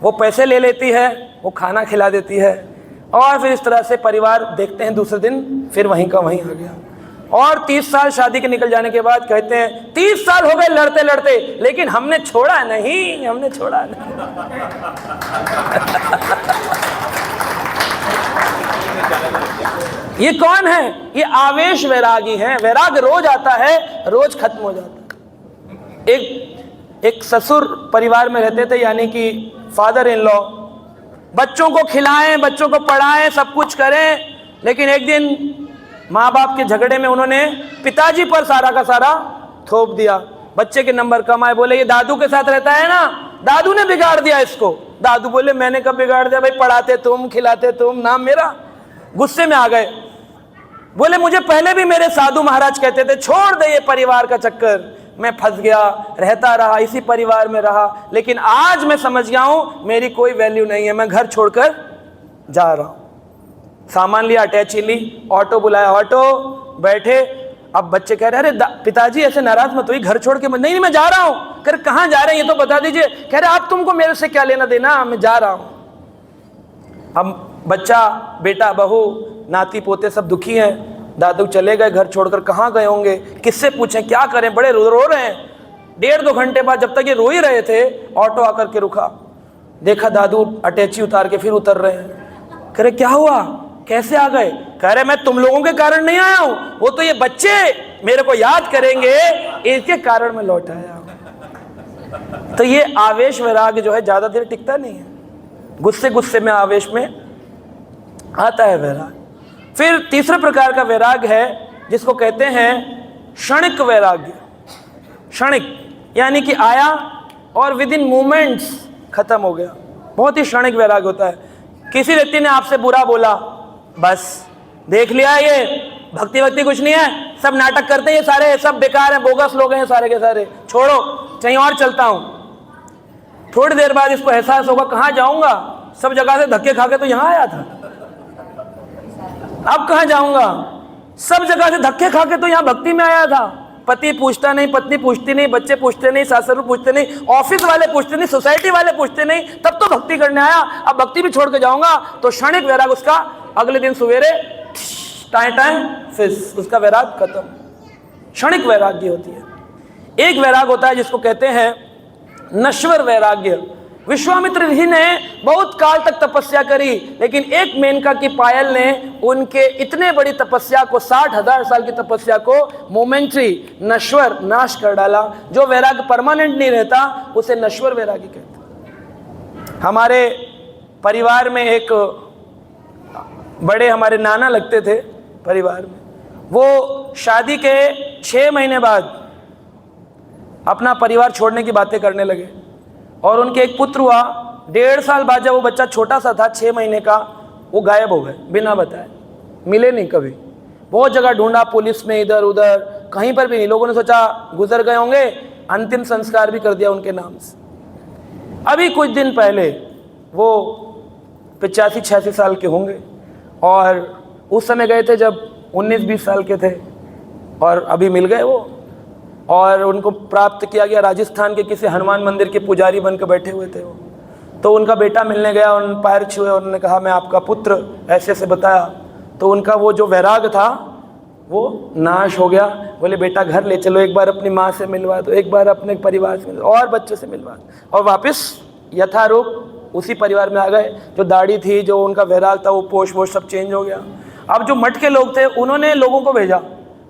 वो पैसे ले लेती है, वो खाना खिला देती है, और फिर इस तरह से परिवार देखते हैं दूसरे दिन फिर वहीं का वहीं आ गया। और 30 साल शादी के निकल जाने के बाद कहते हैं 30 साल हो गए लड़ते लड़ते, लेकिन हमने छोड़ा नहीं, हमने छोड़ा नहीं। ये कौन है? ये आवेश वैरागी है। वैराग रोज आता है, रोज खत्म हो जाता है। एक ससुर परिवार में रहते थे, यानी कि फादर इन लॉ, बच्चों को खिलाएं, बच्चों को पढ़ाएं, सब कुछ करें, लेकिन एक दिन माँ बाप के झगड़े में उन्होंने पिताजी पर सारा का सारा थोप दिया। बच्चे के नंबर कम आए, बोले ये दादू के साथ रहता है ना, दादू ने बिगाड़ दिया इसको। दादू बोले मैंने कब बिगाड़ दिया भाई, पढ़ाते तुम, खिलाते तुम, नाम मेरा। गुस्से में आ गए, बोले मुझे पहले भी मेरे साधु महाराज कहते थे छोड़ दे ये परिवार का चक्कर, मैं फंस गया, रहता रहा, इसी परिवार में रहा, लेकिन आज मैं समझ गया हूं मेरी कोई वैल्यू नहीं है, मैं घर छोड़कर जा रहा हूं। सामान लिया, अटैची ली, ऑटो बुलाया, ऑटो बैठे। अब बच्चे कह रहे अरे पिताजी ऐसे नाराज मत होइए, घर छोड़ के मत। नहीं मैं जा रहा हूं। कह रहे कहां जा रहे हैं ये तो बता दीजिए। कह रहे आप तुमको मेरे से क्या लेना देना, मैं जा रहा हूं। अब बच्चा, बेटा, बहू, नाती पोते सब दुखी हैं। दादू चले गए घर छोड़कर, कहाँ गए होंगे, किससे पूछें, क्या करें, बड़े रो रहे हैं। 1.5-2 घंटे बाद जब तक ये रो ही रहे थे, ऑटो आकर के रुका, देखा दादू अटैची उतार के फिर उतर रहे हैं। कह रहे क्या हुआ, कैसे आ गए? कह रहे मैं तुम लोगों के कारण नहीं आया हूं, वो तो ये बच्चे मेरे को याद करेंगे, इसके कारण मैं लौट आया। तो ये आवेश वैराग जो है ज्यादा देर टिकता नहीं है, गुस्से गुस्से में, आवेश में आता है वैराग। फिर तीसरे प्रकार का वैराग है जिसको कहते हैं क्षणिक वैराग्य। क्षणिक यानी कि आया और विद इन मोमेंट्स खत्म हो गया। बहुत ही क्षणिक वैराग्य होता है। किसी व्यक्ति ने आपसे बुरा बोला, बस देख लिया ये भक्ति वक्ति कुछ नहीं है, सब नाटक करते हैं, ये सारे सब बेकार हैं, बोगस लोग हैं सारे के सारे, छोड़ो कहीं और चलता हूं। थोड़ी देर बाद इसको एहसास होगा कहां जाऊंगा, सब जगह से धक्के खा के तो यहां आया था, अब कहां जाऊंगा, सब जगह से धक्के खा के तो यहां भक्ति में आया था। पति पूछता नहीं, पत्नी पूछती नहीं, बच्चे पूछते नहीं, सासू पूछते नहीं, ऑफिस वाले पूछते नहीं, सोसाइटी वाले पूछते नहीं, तब तो भक्ति करने आया, अब भक्ति भी छोड़ के जाऊंगा। तो क्षणिक वैराग उसका अगले दिन सवेरे टाइम फिस, उसका वैराग खत्म। क्षणिक वैराग्य होती है। एक वैराग होता है जिसको कहते हैं नश्वर वैराग्य। विश्वामित्र ऋषि ने बहुत काल तक तपस्या करी, लेकिन एक मेनका की पायल ने उनके इतने बड़ी तपस्या को, 60,000 साल की तपस्या को मोमेंट्री, नश्वर, नाश कर डाला। जो वैराग्य परमानेंट नहीं रहता उसे नश्वर वैराग्य कहते हैं। हमारे परिवार में एक बड़े हमारे नाना लगते थे परिवार में, वो शादी के 6 महीने बाद अपना परिवार छोड़ने की बातें करने लगे और उनके एक पुत्र हुआ। 1.5 साल बाद जब वो बच्चा छोटा सा था, 6 महीने का, वो गायब हो गए बिना बताए, मिले नहीं कभी। बहुत जगह ढूंढा पुलिस में, इधर उधर, कहीं पर भी नहीं। लोगों ने सोचा गुजर गए होंगे, अंतिम संस्कार भी कर दिया उनके नाम से। अभी कुछ दिन पहले वो 85-86 साल के होंगे और उस समय गए थे जब 19-20 साल के थे, और अभी मिल गए वो। और उनको प्राप्त किया गया, राजस्थान के किसी हनुमान मंदिर के पुजारी बनकर बैठे हुए थे वो। तो उनका बेटा मिलने गया, उन पैर छुए, उन्होंने कहा मैं आपका पुत्र, ऐसे से बताया। तो उनका वो जो वैराग था वो नाश हो गया। बोले बेटा घर ले चलो, एक बार अपनी माँ से मिलवा दो, एक बार अपने परिवार से मिलवा और बच्चे से मिलवा दो। और वापस यथारूप उसी परिवार में आ गए। जो दाढ़ी थी, जो उनका वैराग था, वो पोष वोष सब चेंज हो गया। अब जो मठ के लोग थे उन्होंने लोगों को भेजा,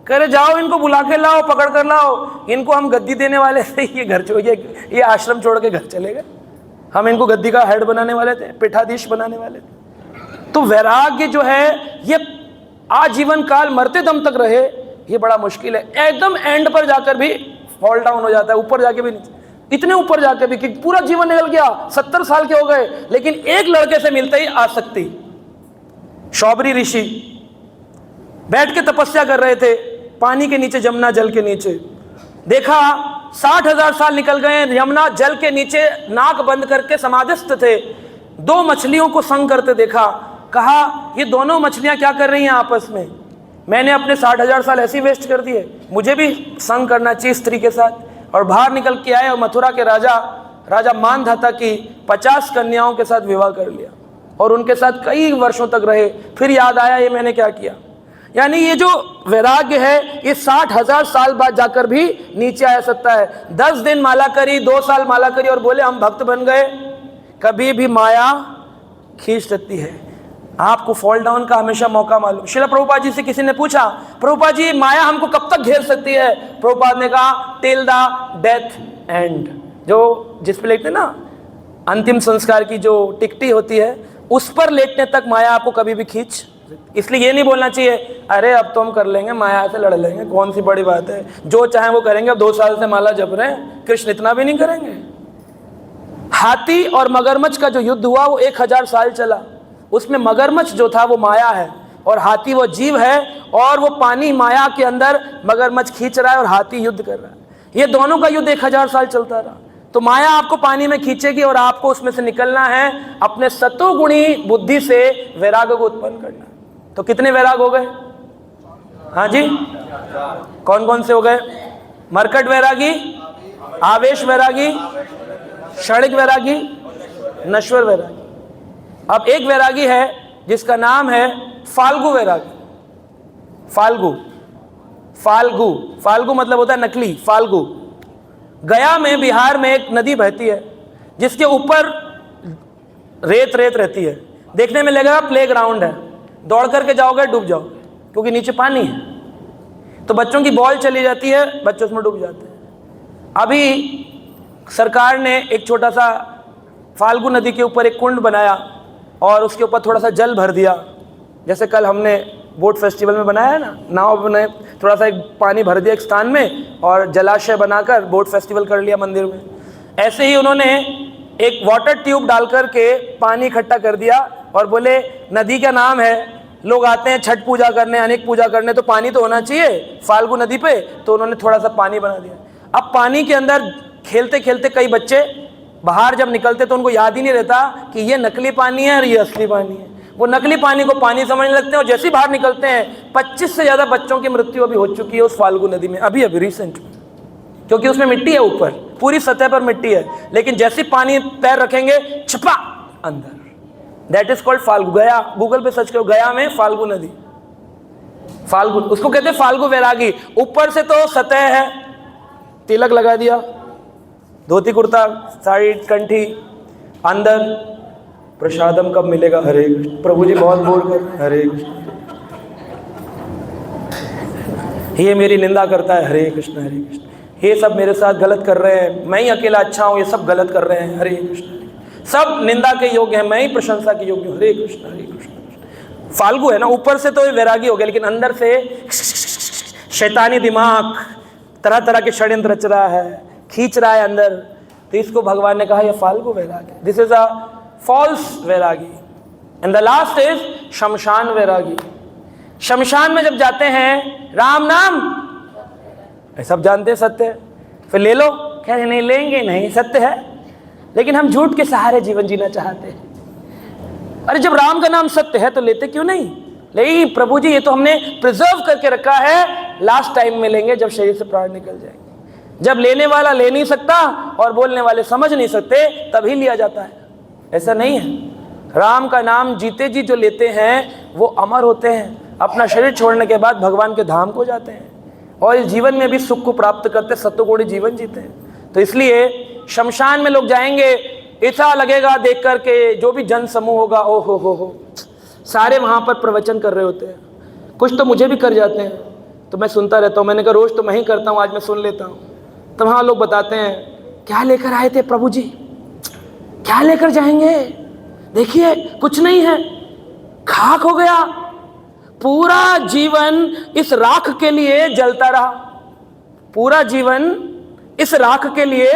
कह रहे जाओ इनको बुला के लाओ, पकड़ कर लाओ, इनको हम गद्दी देने वाले थे, ये घर छोड़ के, ये आश्रम छोड़ के घर चले गए, हम इनको गद्दी का हेड बनाने वाले थे, पीठाधीश बनाने वाले थे। तो वैराग्य जो है ये आजीवन काल मरते दम तक रहे, ये बड़ा मुश्किल है। एकदम एंड पर जाकर भी फॉल डाउन हो जाता है, ऊपर जाके भी नहीं, इतने ऊपर जाके भी कि पूरा जीवन निकल गया, 70 साल के हो गए, लेकिन एक लड़के से मिलते ही आसक्ति। शौबरी ऋषि बैठ के तपस्या कर रहे थे पानी के नीचे, जमुना जल के नीचे। देखा 60,000 साल निकल गए, यमुना जल के नीचे नाक बंद करके समाधिस्थ थे। 2 मछलियों को संग करते देखा, कहा ये दोनों मछलियां क्या कर रही हैं आपस में, मैंने अपने 60,000 साल ऐसे वेस्ट कर दिए, मुझे भी संग करना चाहिए स्त्री के साथ। और बाहर निकल के आए और मथुरा के राजा मानधाता की 50 कन्याओं के साथ विवाह कर लिया और उनके साथ कई वर्षों तक रहे। फिर याद आया ये मैंने क्या किया। यानी ये जो वैराग्य है ये 60,000 साल बाद जाकर भी नीचे आ सकता है। 10 दिन माला करी, 2 साल माला करी और बोले हम भक्त बन गए। कभी भी माया खींच सकती है। आपको फॉल डाउन का हमेशा मौका मालूम। श्रील प्रभुपाद जी से किसी ने पूछा, प्रभुपाद जी माया हमको कब तक घेर सकती है? प्रभुपाद ने कहा टिल द डेथ एंड। जो जिस पे लेटते ना अंतिम संस्कार की जो टिकटी होती है उस पर लेटने तक माया आपको कभी भी खींच। इसलिए ये नहीं बोलना चाहिए अरे अब तो हम कर लेंगे, माया से लड़ लेंगे, कौन सी बड़ी बात है, जो चाहे वो करेंगे, अब 2 साल से माला जप रहे हैं, कृष्ण इतना भी नहीं करेंगे। हाथी और मगरमच्छ का जो युद्ध हुआ वो 1000 साल चला। उसमें मगरमच्छ जो था वो माया है और हाथी वो जीव है, और वो पानी माया के अंदर मगरमच्छ खींच रहा है और हाथी युद्ध कर रहा है। ये दोनों का युद्ध 1000 साल चलता रहा। तो माया आपको पानी में खींचेगी और आपको उसमें से निकलना है, अपने सतोगुणी बुद्धि से वैराग को उत्पन्न करना। तो कितने वैराग हो गए? हाँ जी, कौन कौन से हो गए? मरकट वैरागी, आवेश वैरागी, क्षणिक वैरागी, नश्वर वैरागी। अब एक वैरागी है जिसका नाम है फाल्गु वैरागी। फाल्गु, फाल्गु, फाल्गु मतलब होता है नकली। फाल्गु, गया में, बिहार में एक नदी बहती है जिसके ऊपर रेत रेत रहती है। देखने में लगेगा प्ले ग्राउंड है, दौड़ करके जाओगे डूब जाओगे क्योंकि नीचे पानी है। तो बच्चों की बॉल चली जाती है, बच्चे उसमें डूब जाते हैं। अभी सरकार ने एक छोटा सा फाल्गु नदी के ऊपर एक कुंड बनाया और उसके ऊपर थोड़ा सा जल भर दिया। जैसे कल हमने बोट फेस्टिवल में बनाया है ना, नाव ने थोड़ा सा एक पानी भर दिया एक स्थान में और जलाशय बनाकर बोट फेस्टिवल कर लिया मंदिर में। ऐसे ही उन्होंने एक वाटर ट्यूब डालकर के पानी इकट्ठा कर दिया और बोले नदी का नाम है, लोग आते हैं छठ पूजा करने, अनेक पूजा करने, तो पानी तो होना चाहिए फाल्गु नदी पे, तो उन्होंने थोड़ा सा पानी बना दिया। अब पानी के अंदर खेलते खेलते कई बच्चे बाहर जब निकलते तो उनको याद ही नहीं रहता कि ये नकली पानी है और ये असली पानी है। वो नकली पानी को पानी समझने लगते हैं और जैसे ही बाहर निकलते हैं 25 से ज़्यादा बच्चों की मृत्यु अभी हो चुकी है उस फाल्गु नदी में, अभी रिसेंट में, क्योंकि उसमें मिट्टी है, ऊपर पूरी सतह पर मिट्टी है, लेकिन जैसे पानी पैर रखेंगे छपा अंदर। That is called Falgu. गया, गूगल पे सर्च करो, गया में फाल्गु नदी, फाल्गु, उसको कहते हैं फाल्गु वैरागी। ऊपर से तो सतह है, तिलक लगा दिया, धोती कुर्ता साड़ी कंठी, अंदर प्रसादम कब मिलेगा, हरे कृष्ण, प्रभु जी बहुत बोर कर रहे हैं, हरे कृष्ण, ये मेरी निंदा करता है, हरे कृष्ण हरे कृष्ण, ये सब मेरे साथ गलत कर रहे हैं, मैं ही अकेला अच्छा हूँ, ये सब गलत कर रहे हैं, हरे कृष्ण, सब निंदा के योग्य है, मैं ही प्रशंसा के योग्य हूँ, हरे कृष्ण हरे कृष्ण। फाल्गु है ना, ऊपर से तो ये वैरागी हो गया, लेकिन अंदर से शैतानी दिमाग तरह तरह के षड्यंत्र रच रहा है, खींच रहा है अंदर, तो इसको भगवान ने कहा ये फाल्गु वैरागी, दिस इज अ फॉल्स वैरागी। एंड द लास्ट इज शमशान वैरागी। शमशान में जब जाते हैं, राम नाम सब जानते हैं सत्य है, फिर ले लो, कह रहे नहीं लेंगे, नहीं सत्य है, लेकिन हम झूठ के सहारे जीवन जीना चाहते हैं। अरे जब राम का नाम सत्य है तो लेते क्यों नहीं? नहीं प्रभु जी, ये तो हमने प्रिजर्व करके रखा है, लास्ट टाइम में लेंगे जब शरीर से प्राण निकल जाएंगे। जब लेने वाला ले नहीं सकता और बोलने वाले समझ नहीं सकते, तभी लिया जाता है। ऐसा नहीं है, राम का नाम जीते जी जो लेते हैं वो अमर होते हैं, अपना शरीर छोड़ने के बाद भगवान के धाम को जाते हैं और इस जीवन में भी सुख को प्राप्त करते, सत्वगुणी जीवन जीते हैं। तो इसलिए शमशान में लोग जाएंगे, ऐसा लगेगा देख करके, जो भी जन समूह होगा, ओ हो, सारे वहाँ पर प्रवचन कर रहे होते हैं, कुछ तो मुझे भी कर जाते हैं, तो मैं सुनता रहता हूँ, मैंने कहा रोज़ तो मैं ही करता हूँ, आज मैं सुन लेता हूँ। तो वहाँ लोग बताते हैं, क्या लेकर आए थे प्रभु जी, क्या लेकर जाएंगे, देखिए कुछ नहीं है, खाक हो गया, पूरा जीवन इस राख के लिए जलता रहा, पूरा जीवन इस राख के लिए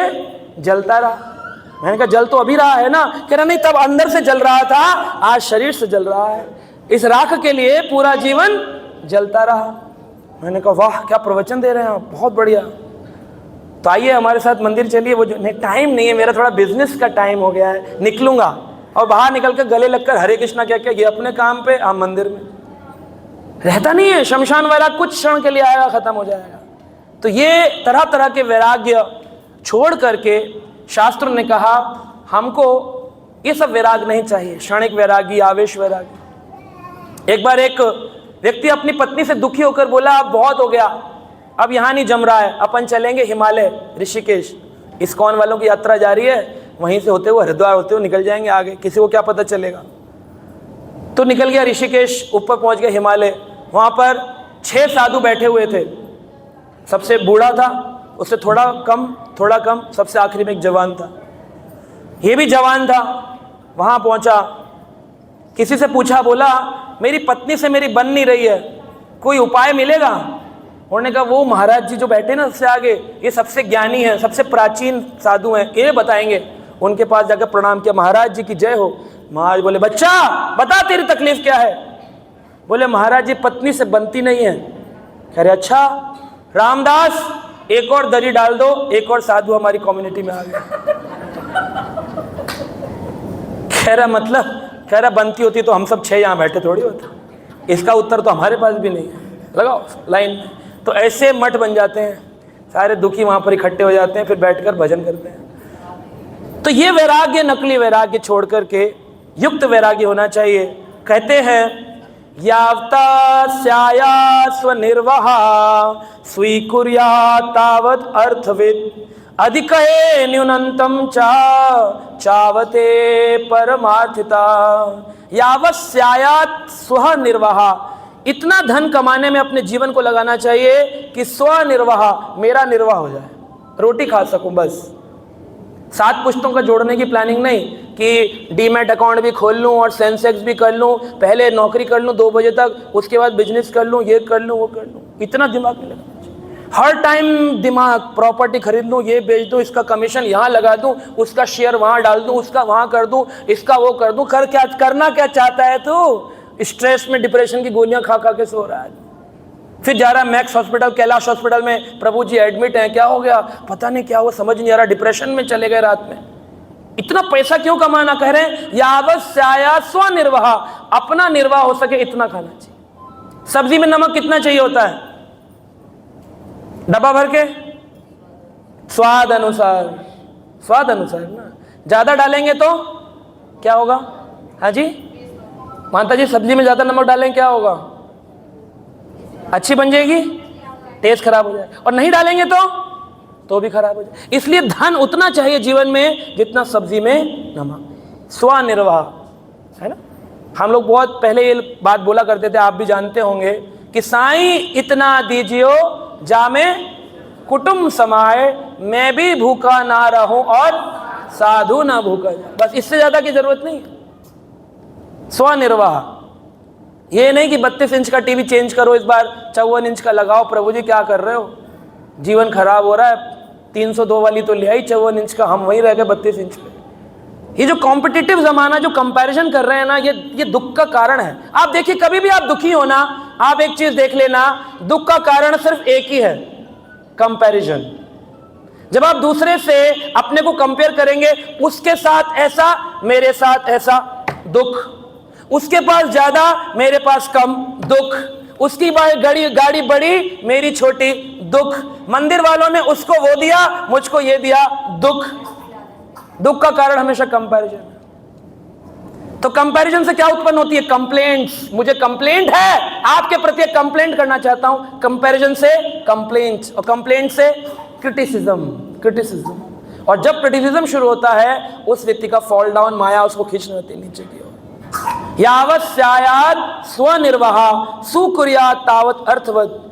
जलता रहा। मैंने कहा जल तो अभी रहा है ना, कह रहा नहीं तब अंदर से जल रहा था, आज शरीर से जल रहा है, इस राख के लिए पूरा जीवन जलता रहा। मैंने कहा वाह क्या प्रवचन दे रहे हैं आप, बहुत बढ़िया, तो आइए हमारे साथ मंदिर चलिए। वो जो नहीं, टाइम नहीं है मेरा, थोड़ा बिजनेस का टाइम हो गया है, निकलूंगा। और बाहर निकल कर गले लगकर हरे कृष्णा क्या क्या, ये अपने काम पे, आप मंदिर में, रहता नहीं है। शमशान वैराग कुछ क्षण के लिए आएगा, खत्म हो जाएगा। तो ये तरह तरह के वैराग्य छोड़ करके शास्त्रों ने कहा हमको ये सब वैराग नहीं चाहिए, क्षणिक वैरागी, आवेश वैरागी। एक बार एक व्यक्ति अपनी पत्नी से दुखी होकर बोला अब बहुत हो गया, अब यहाँ नहीं जम रहा है, अपन चलेंगे हिमालय, ऋषिकेश, इस्कॉन वालों की यात्रा जारी है, वहीं से होते हुए हरिद्वार होते हुए निकल जाएंगे आगे, किसी को क्या पता चलेगा। तो निकल गया ऋषिकेश, ऊपर पहुँच गया हिमालय। वहाँ पर 6 साधु बैठे हुए थे, सबसे बूढ़ा था, उससे थोड़ा कम, सबसे आखिरी में एक जवान था, ये भी जवान था। वहाँ पहुँचा, किसी से पूछा, बोला मेरी पत्नी से मेरी बन नहीं रही है, कोई उपाय मिलेगा? उन्होंने कहा वो महाराज जी जो बैठे ना सबसे आगे, ये सबसे ज्ञानी हैं, सबसे प्राचीन साधु हैं, ये बताएंगे। उनके पास जाकर प्रणाम किया, महाराज जी की जय हो। महाराज बोले बच्चा बता तेरी तकलीफ क्या है? बोले महाराज जी पत्नी से बनती नहीं है। कह रहे अच्छा रामदास एक और दरी डाल दो, एक और साधु हमारी कम्युनिटी में आ गया। कह रहा मतलब, कह रहा बनती होती तो हम सब 6 यहाँ बैठे थोड़ी होते। इसका उत्तर तो हमारे पास भी नहीं है, लगाओ लाइन में। तो ऐसे मठ बन जाते हैं, सारे दुखी वहाँ पर इकट्ठे हो जाते हैं, फिर बैठकर भजन करते हैं। तो ये वैराग्य, नकली वैराग्य छोड़ करके युक्त वैराग्य होना चाहिए। कहते हैं यावता स्याया स्वनिर्वहा स्वीकुर्या तावत अर्थविद अधिकहे न्यूनतम चावते परमार्थिता। यावत स्यायात स्व निर्वहा, इतना धन कमाने में अपने जीवन को लगाना चाहिए कि स्वनिर्वाह, मेरा निर्वाह हो जाए, रोटी खा सकूं बस। 7 पुश्तों का जोड़ने की प्लानिंग नहीं कि डीमैट अकाउंट भी खोल लूं और सेंसेक्स भी कर लूं, पहले नौकरी कर लूं 2 बजे तक, उसके बाद बिजनेस कर लूं, ये कर लूं वो कर लूं, इतना दिमाग में लगाना चाहिए। हर टाइम दिमाग, प्रॉपर्टी खरीद लूँ, ये बेच दूँ, इसका कमीशन यहाँ लगा दूँ, उसका शेयर वहाँ डाल दूँ, उसका वहाँ कर दूँ, इसका वो कर दूँ। करना क्या चाहता है तू? स्ट्रेस में डिप्रेशन की गोलियां खा खा के सो रहा है। फिर जा रहा है मैक्स हॉस्पिटल, कैलाश हॉस्पिटल में, प्रभु जी एडमिट हैं, क्या हो गया पता नहीं, क्या हुआ समझ नहीं आ रहा, डिप्रेशन में चले गए रात में। इतना पैसा क्यों कमाना? कह रहे हैं यावत स्याया स्वनिर्वाह, अपना निर्वाह हो सके इतना खाना चाहिए। सब्जी में नमक कितना चाहिए होता है? डब्बा भर के, स्वाद अनुसार, स्वाद अनुसार ना। ज्यादा डालेंगे तो क्या होगा? हाँ जी माता जी, सब्जी में ज्यादा नमक डालेंगे क्या होगा? अच्छी बन जाएगी, टेस्ट खराब हो जाएगा, और नहीं डालेंगे तो भी खराब हो जाए। इसलिए धन उतना चाहिए जीवन में जितना सब्जी में नमक। स्वनिर्वाह है ना। हम लोग बहुत पहले ये बात बोला करते थे, आप भी जानते होंगे कि साईं इतना दीजियो जामे कुटुंब समाए, मैं भी भूखा ना रहूं और साधु ना भूखा जाए। बस इससे ज्यादा की जरूरत नहीं है। स्वनिर्वाह, ये नहीं कि 32 इंच का टीवी चेंज करो, इस बार 54 इंच का लगाओ। प्रभु जी क्या कर रहे हो, जीवन खराब हो रहा है, 302 वाली तो ले आई 54 इंच का, हम वहीं रह गए 32 इंच पे। ये जो कॉम्पिटिटिव जमाना, जो कंपैरिजन कर रहे हैं ना, ये दुख का कारण है। आप देखिए, कभी भी आप दुखी हो ना, आप एक चीज देख लेना, दुख का कारण सिर्फ एक ही है, कंपैरिजन। जब आप दूसरे से अपने को कंपेयर करेंगे, उसके साथ ऐसा, मेरे साथ ऐसा, दुख। उसके पास ज्यादा, मेरे पास कम, दुख। उसकी गाड़ी बड़ी, मेरी छोटी, दुख। मंदिर वालों ने उसको वो दिया, मुझको ये दिया, दुख। दुख का कारण हमेशा कंपैरिजन है। तो कंपैरिजन से क्या उत्पन्न होती है? कंप्लेंट्स। मुझे कंप्लेंट है, आपके प्रति एक कंप्लेंट करना चाहता हूं। कंपैरिजन से कंप्लेंट्स, और कंप्लेंट से क्रिटिसिज्म। और जब क्रिटिसिज्म शुरू होता है, उस व्यक्ति का फॉल डाउन, माया उसको खींच लेती है नीचे की ओर। यावत स्यायाद स्वनिर्वाह सुकुर्यात तावत अर्थवत,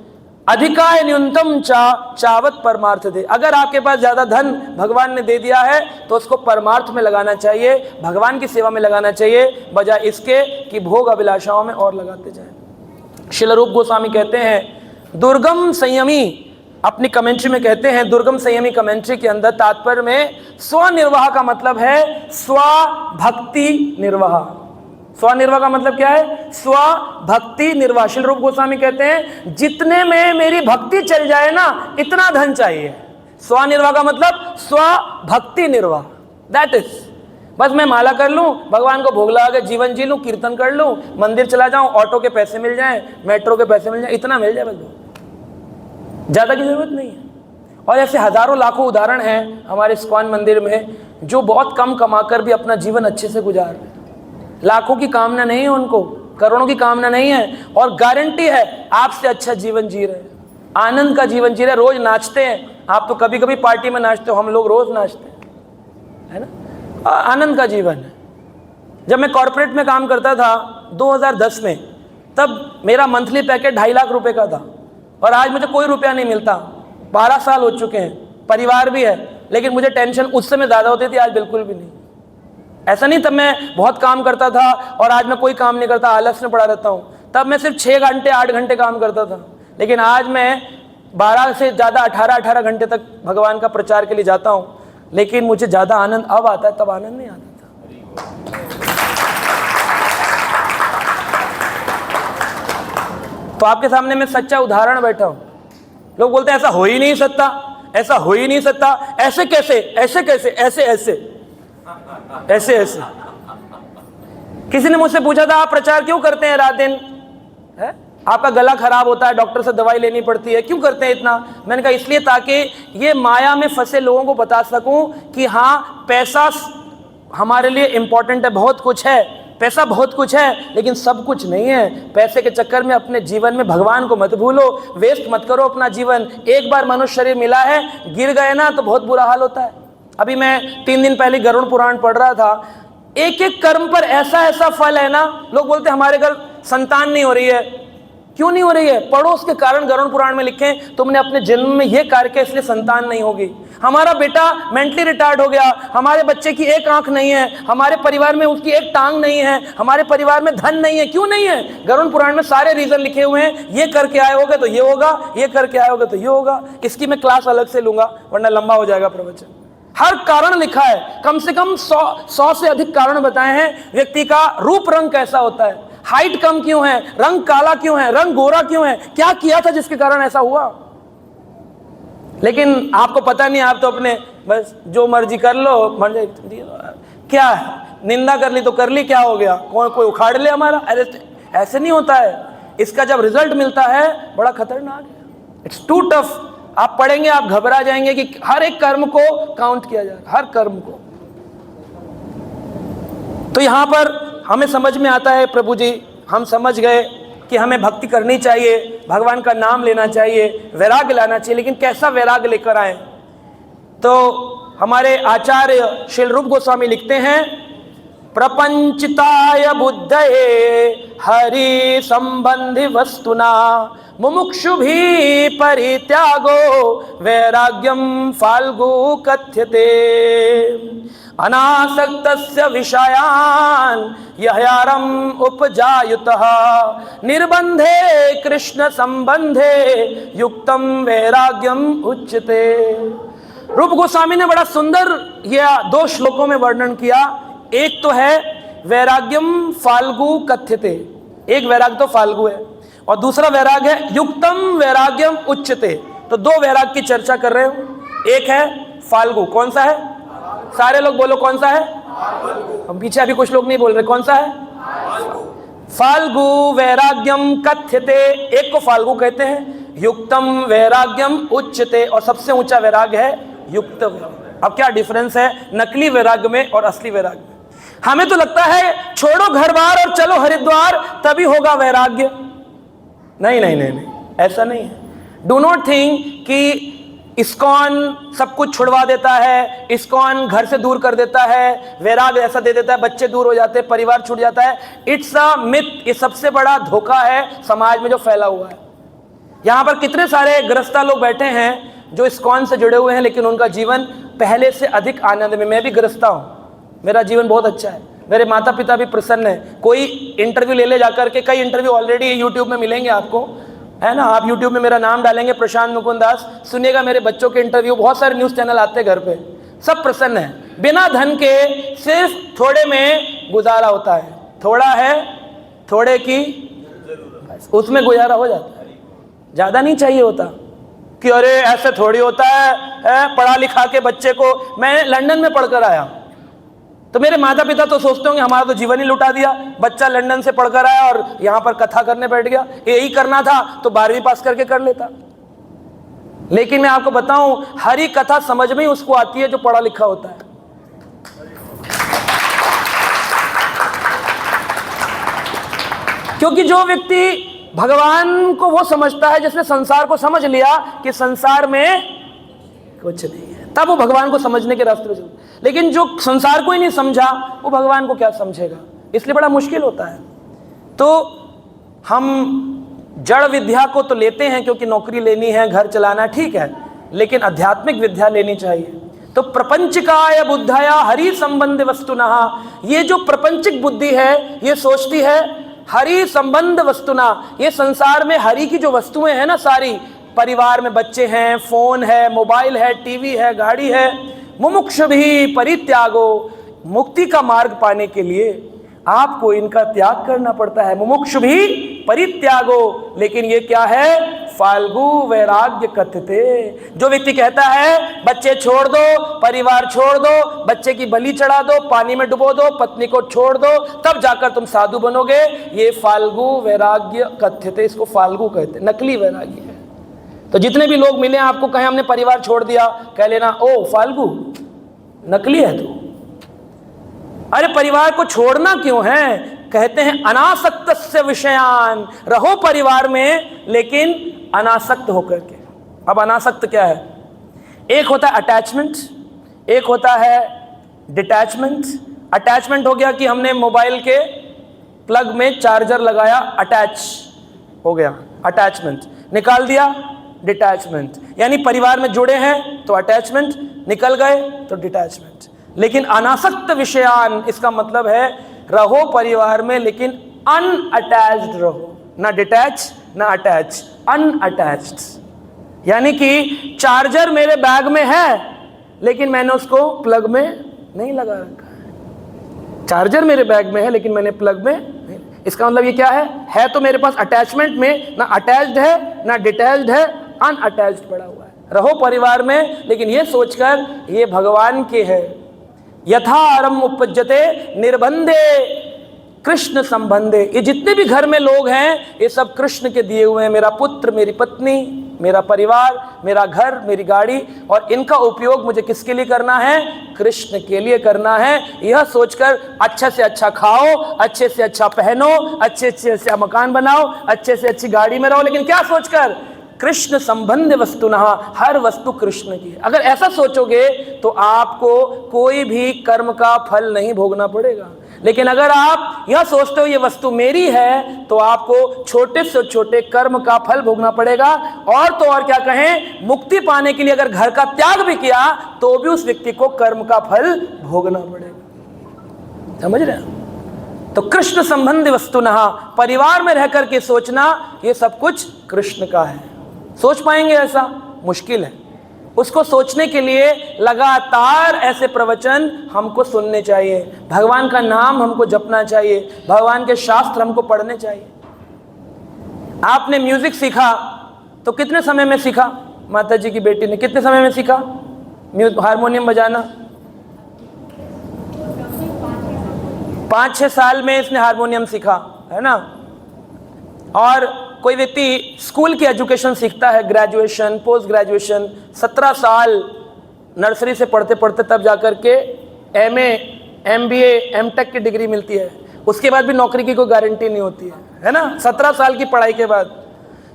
अधिकाय न्यूनतम चावत परमार्थ दे। अगर आपके पास ज्यादा धन भगवान ने दे दिया है तो उसको परमार्थ में लगाना चाहिए, भगवान की सेवा में लगाना चाहिए, बजाय इसके कि भोग अभिलाषाओं में और लगाते जाए। श्रील रूप गोस्वामी कहते हैं, दुर्गम संयमी, अपनी कमेंट्री में कहते हैं, दुर्गम संयमी कमेंट्री के अंदर तात्पर्य में स्वनिर्वाह का मतलब है स्वभक्ति निर्वाह। स्वनिर्वाह का मतलब क्या है? स्वभक्ति निर्वाह। श्रील रूप गोस्वामी कहते हैं, जितने में मेरी भक्ति चल जाए ना, इतना धन चाहिए। स्वनिर्वाह का मतलब स्वभक्ति निर्वाह, दैट इज। बस मैं माला कर लूं, भगवान को भोग लगा के जीवन जी लूं, कीर्तन कर लूं, मंदिर चला जाऊं, ऑटो के पैसे मिल जाएं, मेट्रो के पैसे मिल जाएं, इतना मिल जाए बस, ज्यादा की जरूरत नहीं है। और ऐसे हजारों लाखों उदाहरण हैं हमारे इस्कॉन मंदिर में, जो बहुत कम कमाकर भी अपना जीवन अच्छे से गुजार रहे हैं। लाखों की कामना नहीं है उनको, करोड़ों की कामना नहीं है, और गारंटी है आपसे अच्छा जीवन जी रहे हैं, आनंद का जीवन जी रहे, रोज नाचते हैं। आप तो कभी कभी पार्टी में नाचते हो, हम लोग रोज नाचते हैं, है ना। आनंद का जीवन है। जब मैं कॉर्पोरेट में काम करता था 2010 में, तब मेरा मंथली पैकेज 2.5 लाख रुपए का था, और आज मुझे कोई रुपया नहीं मिलता। 12 साल हो चुके हैं, परिवार भी है, लेकिन मुझे टेंशन उस समय ज़्यादा होती थी, आज बिल्कुल भी नहीं। ऐसा नहीं तब मैं बहुत काम करता था और आज मैं कोई काम नहीं करता, आलस में पड़ा रहता हूँ। तब मैं सिर्फ 6 घंटे 8 घंटे काम करता था, लेकिन आज मैं 12 से ज़्यादा 18 घंटे तक भगवान का प्रचार के लिए जाता हूँ। लेकिन मुझे ज़्यादा आनंद अब आता है, तब आनंद नहीं आता था। तो आपके सामने मैं सच्चा उदाहरण बैठा हूँ। लोग बोलते हैं ऐसा हो ही नहीं सकता, ऐसा हो ही नहीं सकता, ऐसे कैसे, ऐसे कैसे, ऐसे ऐसे ऐसे ऐसे। किसी ने मुझसे पूछा था, आप प्रचार क्यों करते हैं रात दिन, है आपका गला खराब होता है, डॉक्टर से दवाई लेनी पड़ती है, क्यों करते हैं इतना? मैंने कहा इसलिए ताकि ये माया में फंसे लोगों को बता सकूं कि हाँ, पैसा हमारे लिए इंपॉर्टेंट है, बहुत कुछ है, पैसा बहुत कुछ है, लेकिन सब कुछ नहीं है। पैसे के चक्कर में अपने जीवन में भगवान को मत भूलो, वेस्ट मत करो अपना जीवन। एक बार मनुष्य शरीर मिला है, गिर गए ना तो बहुत बुरा हाल होता है। अभी मैं 3 दिन पहले गरुड़ पुराण पढ़ रहा था। एक एक कर्म पर ऐसा ऐसा फल है ना। लोग बोलते हमारे घर संतान नहीं हो रही है, क्यों नहीं हो रही है? पढ़ो उसके कारण। गरुड़ पुराण में लिखे, तुमने अपने जन्म में यह कार्य किया इसलिए संतान नहीं होगी। हमारा बेटा मेंटली रिटार्ड हो गया, हमारे बच्चे की एक आंख नहीं है, हमारे परिवार में उसकी एक टांग नहीं है, हमारे परिवार में धन नहीं है। क्यों नहीं है? गरुड़ पुराण में सारे रीजन लिखे हुए हैं। ये करके आए होगे तो ये होगा, ये करके आए होगे तो ये होगा। इसकी मैं क्लास अलग से लूंगा वरना लंबा हो जाएगा प्रवचन। हर कारण लिखा है, कम से कम 100 से अधिक कारण बताए हैं। व्यक्ति का रूप रंग कैसा होता है, हाइट कम क्यों है, रंग काला क्यों है, रंग गोरा क्यों है, क्या किया था जिसके कारण ऐसा हुआ। लेकिन आपको पता नहीं, आप तो अपने बस जो मर्जी कर लो, मर्जी क्या है, निंदा कर ली तो कर ली, क्या हो गया, कोई उखाड़ ले हमारा। ऐसे नहीं होता है। इसका जब रिजल्ट मिलता है बड़ा खतरनाक है। It's too tough. आप पढ़ेंगे आप घबरा जाएंगे कि हर एक कर्म को काउंट किया जा रहा है, हर कर्म को। तो यहां पर हमें समझ में आता है, प्रभु जी हम समझ गए कि हमें भक्ति करनी चाहिए, भगवान का नाम लेना चाहिए, वैराग्य लाना चाहिए। लेकिन कैसा वैराग्य लेकर आए? तो हमारे आचार्य श्री रूप गोस्वामी लिखते हैं, प्रपंचिताय बुद्धये हरि संबंधी वस्तुना मुमुक्षु भी परित्यागो वैराग्यम फाल्गु कथ्यते अनासक्तस्य विषयान् यह्यारम उपजायुतः निर्बंधे कृष्ण संबंधे युक्तम वैराग्यम उच्यते। रूप गोस्वामी ने बड़ा सुंदर यह 2 श्लोकों में वर्णन किया। एक तो है वैराग्यम फाल्गु कथ्यते, एक वैराग्य तो फाल्गु है, और दूसरा वैराग्य है युक्तम वैराग्यम उच्यते। तो 2 वैराग्य की चर्चा कर रहे हो। एक है फाल्गु, कौन सा है? सारे लोग बोलो कौन सा है? हम पीछे अभी कुछ लोग नहीं बोल रहे, कौन सा है? फाल्गु वैराग्यम कथ्यते, एक को फाल्गु कहते हैं। युक्तम वैराग्यम उच्यते, और सबसे ऊंचा वैराग्य है युक्त वैराग्य। अब क्या डिफरेंस है नकली वैराग्य में और असली वैराग्य में? हमें तो लगता है छोड़ो घर बार और चलो हरिद्वार तभी होगा वैराग्य। नहीं नहीं नहीं नहीं, ऐसा नहीं है। डू नॉट थिंक कि इस्कॉन सब कुछ छुड़वा देता है, इस्कॉन घर से दूर कर देता है, वैराग्य ऐसा दे देता है, बच्चे दूर हो जाते हैं, परिवार छूट जाता है। It's a myth. ये सबसे बड़ा धोखा है समाज में जो फैला हुआ है। यहाँ पर कितने सारे गृहस्था लोग बैठे हैं जो इस्कॉन से जुड़े हुए हैं, लेकिन उनका जीवन पहले से अधिक आनंद में। मैं भी गृहस्था हूँ, मेरा जीवन बहुत अच्छा है, मेरे माता पिता भी प्रसन्न है। कोई इंटरव्यू ले जाकर के, कई इंटरव्यू ऑलरेडी यूट्यूब में मिलेंगे आपको, है ना। आप यूट्यूब में मेरा नाम डालेंगे प्रशांत मुकुंद दास, सुनिएगा मेरे बच्चों के इंटरव्यू। बहुत सारे न्यूज़ चैनल आते हैं घर पे, सब प्रसन्न है। बिना धन के सिर्फ थोड़े में गुजारा होता है। थोड़ा है, थोड़े की उसमें गुजारा हो जाता है, ज़्यादा नहीं चाहिए होता कि अरे ऐसे थोड़ी होता है पढ़ा लिखा के बच्चे को। मैं लंदन में पढ़कर आया, तो मेरे माता पिता तो सोचते होंगे हमारा तो जीवन ही लुटा दिया, बच्चा लंदन से पढ़कर आया और यहाँ पर कथा करने बैठ गया। यही करना था तो 12वीं पास करके कर लेता। लेकिन मैं आपको बताऊं, हरी कथा समझ में ही उसको आती है जो पढ़ा लिखा होता है। क्योंकि जो व्यक्ति भगवान को वो समझता है जिसने संसार को समझ लिया कि संसार में कुछ नहीं है, तब वो भगवान को समझने के रास्ते पे चलता। लेकिन जो संसार को ही नहीं समझा वो भगवान को क्या समझेगा, इसलिए बड़ा मुश्किल होता है। तो हम जड़ विद्या को तो लेते हैं क्योंकि नौकरी लेनी है, घर चलाना, ठीक है, लेकिन आध्यात्मिक विद्या लेनी चाहिए। तो प्रपंचिकाय बुद्धया हरि संबंध वस्तुना, ये जो प्रपंचिक बुद्धि है ये सोचती है हरि संबंध वस्तुना, ये संसार में हरि की जो वस्तुएं हैं ना सारी, परिवार में बच्चे हैं, फोन है, मोबाइल है, टीवी है, गाड़ी है, मुमुक्ष भी परित्यागो, मुक्ति का मार्ग पाने के लिए आपको इनका त्याग करना पड़ता है। मुमुक्ष भी परित्यागो, लेकिन ये क्या है? फाल्गु वैराग्य कथ्यते। जो व्यक्ति कहता है बच्चे छोड़ दो, परिवार छोड़ दो, बच्चे की बलि चढ़ा दो, पानी में डुबो दो, पत्नी को छोड़ दो, तब जाकर तुम साधु बनोगे, ये फाल्गु वैराग्य कथ्यते। इसको फाल्गु कहते, नकली वैराग्य है। तो जितने भी लोग मिले आपको कहें हमने परिवार छोड़ दिया, कह लेना ओ फाल्गु, नकली है तू। अरे परिवार को छोड़ना क्यों है? कहते हैं अनासक्तस्य विषयान, रहो परिवार में लेकिन अनासक्त होकर के। अब अनासक्त क्या है? एक होता है अटैचमेंट, एक होता है डिटैचमेंट। अटैचमेंट हो गया कि हमने मोबाइल के प्लग में चार्जर लगाया, अटैच हो गया अटैचमेंट, निकाल दिया डिटैचमेंट। यानी परिवार में जुड़े हैं तो अटैचमेंट, निकल गए तो डिटैचमेंट। लेकिन अनासक्त विषयान, इसका मतलब है रहो परिवार में लेकिन अनअटैच्ड रहो, ना डिटैच ना अटैच, अनअटैच्ड। यानी कि चार्जर मेरे बैग में है लेकिन मैंने उसको प्लग में नहीं लगा रखा है। चार्जर मेरे बैग में है लेकिन मैंने प्लग में नहीं। इसका मतलब ये क्या है तो मेरे पास अटैचमेंट में ना अटैच्ड है ना डिटैच्ड है, अनअटैच्ड पड़ा हुआ है। रहो परिवार में लेकिन ये सोचकर ये भगवान के है। यथा आरम उपज्यते निर्बंधे कृष्ण संबंधे। ये जितने भी घर में लोग हैं ये सब कृष्ण के दिए हुए हैं। मेरा पुत्र, मेरी पत्नी, मेरा परिवार, मेरा घर, मेरी गाड़ी, और इनका उपयोग मुझे किसके लिए करना है? कृष्ण के लिए करना है। यह सोचकर अच्छे से अच्छा खाओ, अच्छे से अच्छा पहनो, अच्छे से अच्छा मकान बनाओ, अच्छे से अच्छी गाड़ी में रहो, लेकिन क्या सोचकर? कृष्ण संबंध वस्तुनः, हर वस्तु कृष्ण की है। अगर ऐसा सोचोगे तो आपको कोई भी कर्म का फल नहीं भोगना पड़ेगा। लेकिन अगर आप यह सोचते हो ये वस्तु मेरी है तो आपको छोटे से छोटे कर्म का फल भोगना पड़ेगा। और तो और क्या कहें, मुक्ति पाने के लिए अगर घर का त्याग भी किया तो भी उस व्यक्ति को कर्म का फल भोगना पड़ेगा। समझ रहे हैं? तो कृष्ण संबंधी वस्तुनः, परिवार में रहकर के सोचना ये सब कुछ कृष्ण का है। सोच पाएंगे ऐसा? मुश्किल है। उसको सोचने के लिए लगातार ऐसे प्रवचन हमको सुनने चाहिए, भगवान का नाम हमको जपना चाहिए, भगवान के शास्त्र हमको पढ़ने चाहिए। आपने म्यूजिक सीखा तो कितने समय में सीखा? माता जी की बेटी ने कितने समय में सीखा हारमोनियम बजाना? 5-6 साल में इसने हारमोनियम सीखा, है ना। और कोई व्यक्ति स्कूल की एजुकेशन सीखता है, ग्रेजुएशन, पोस्ट ग्रेजुएशन, 17 साल नर्सरी से पढ़ते पढ़ते तब जाकर के MA, MBA, MTech की डिग्री मिलती है। उसके बाद भी नौकरी की कोई गारंटी नहीं होती है ना, 17 साल की पढ़ाई के बाद।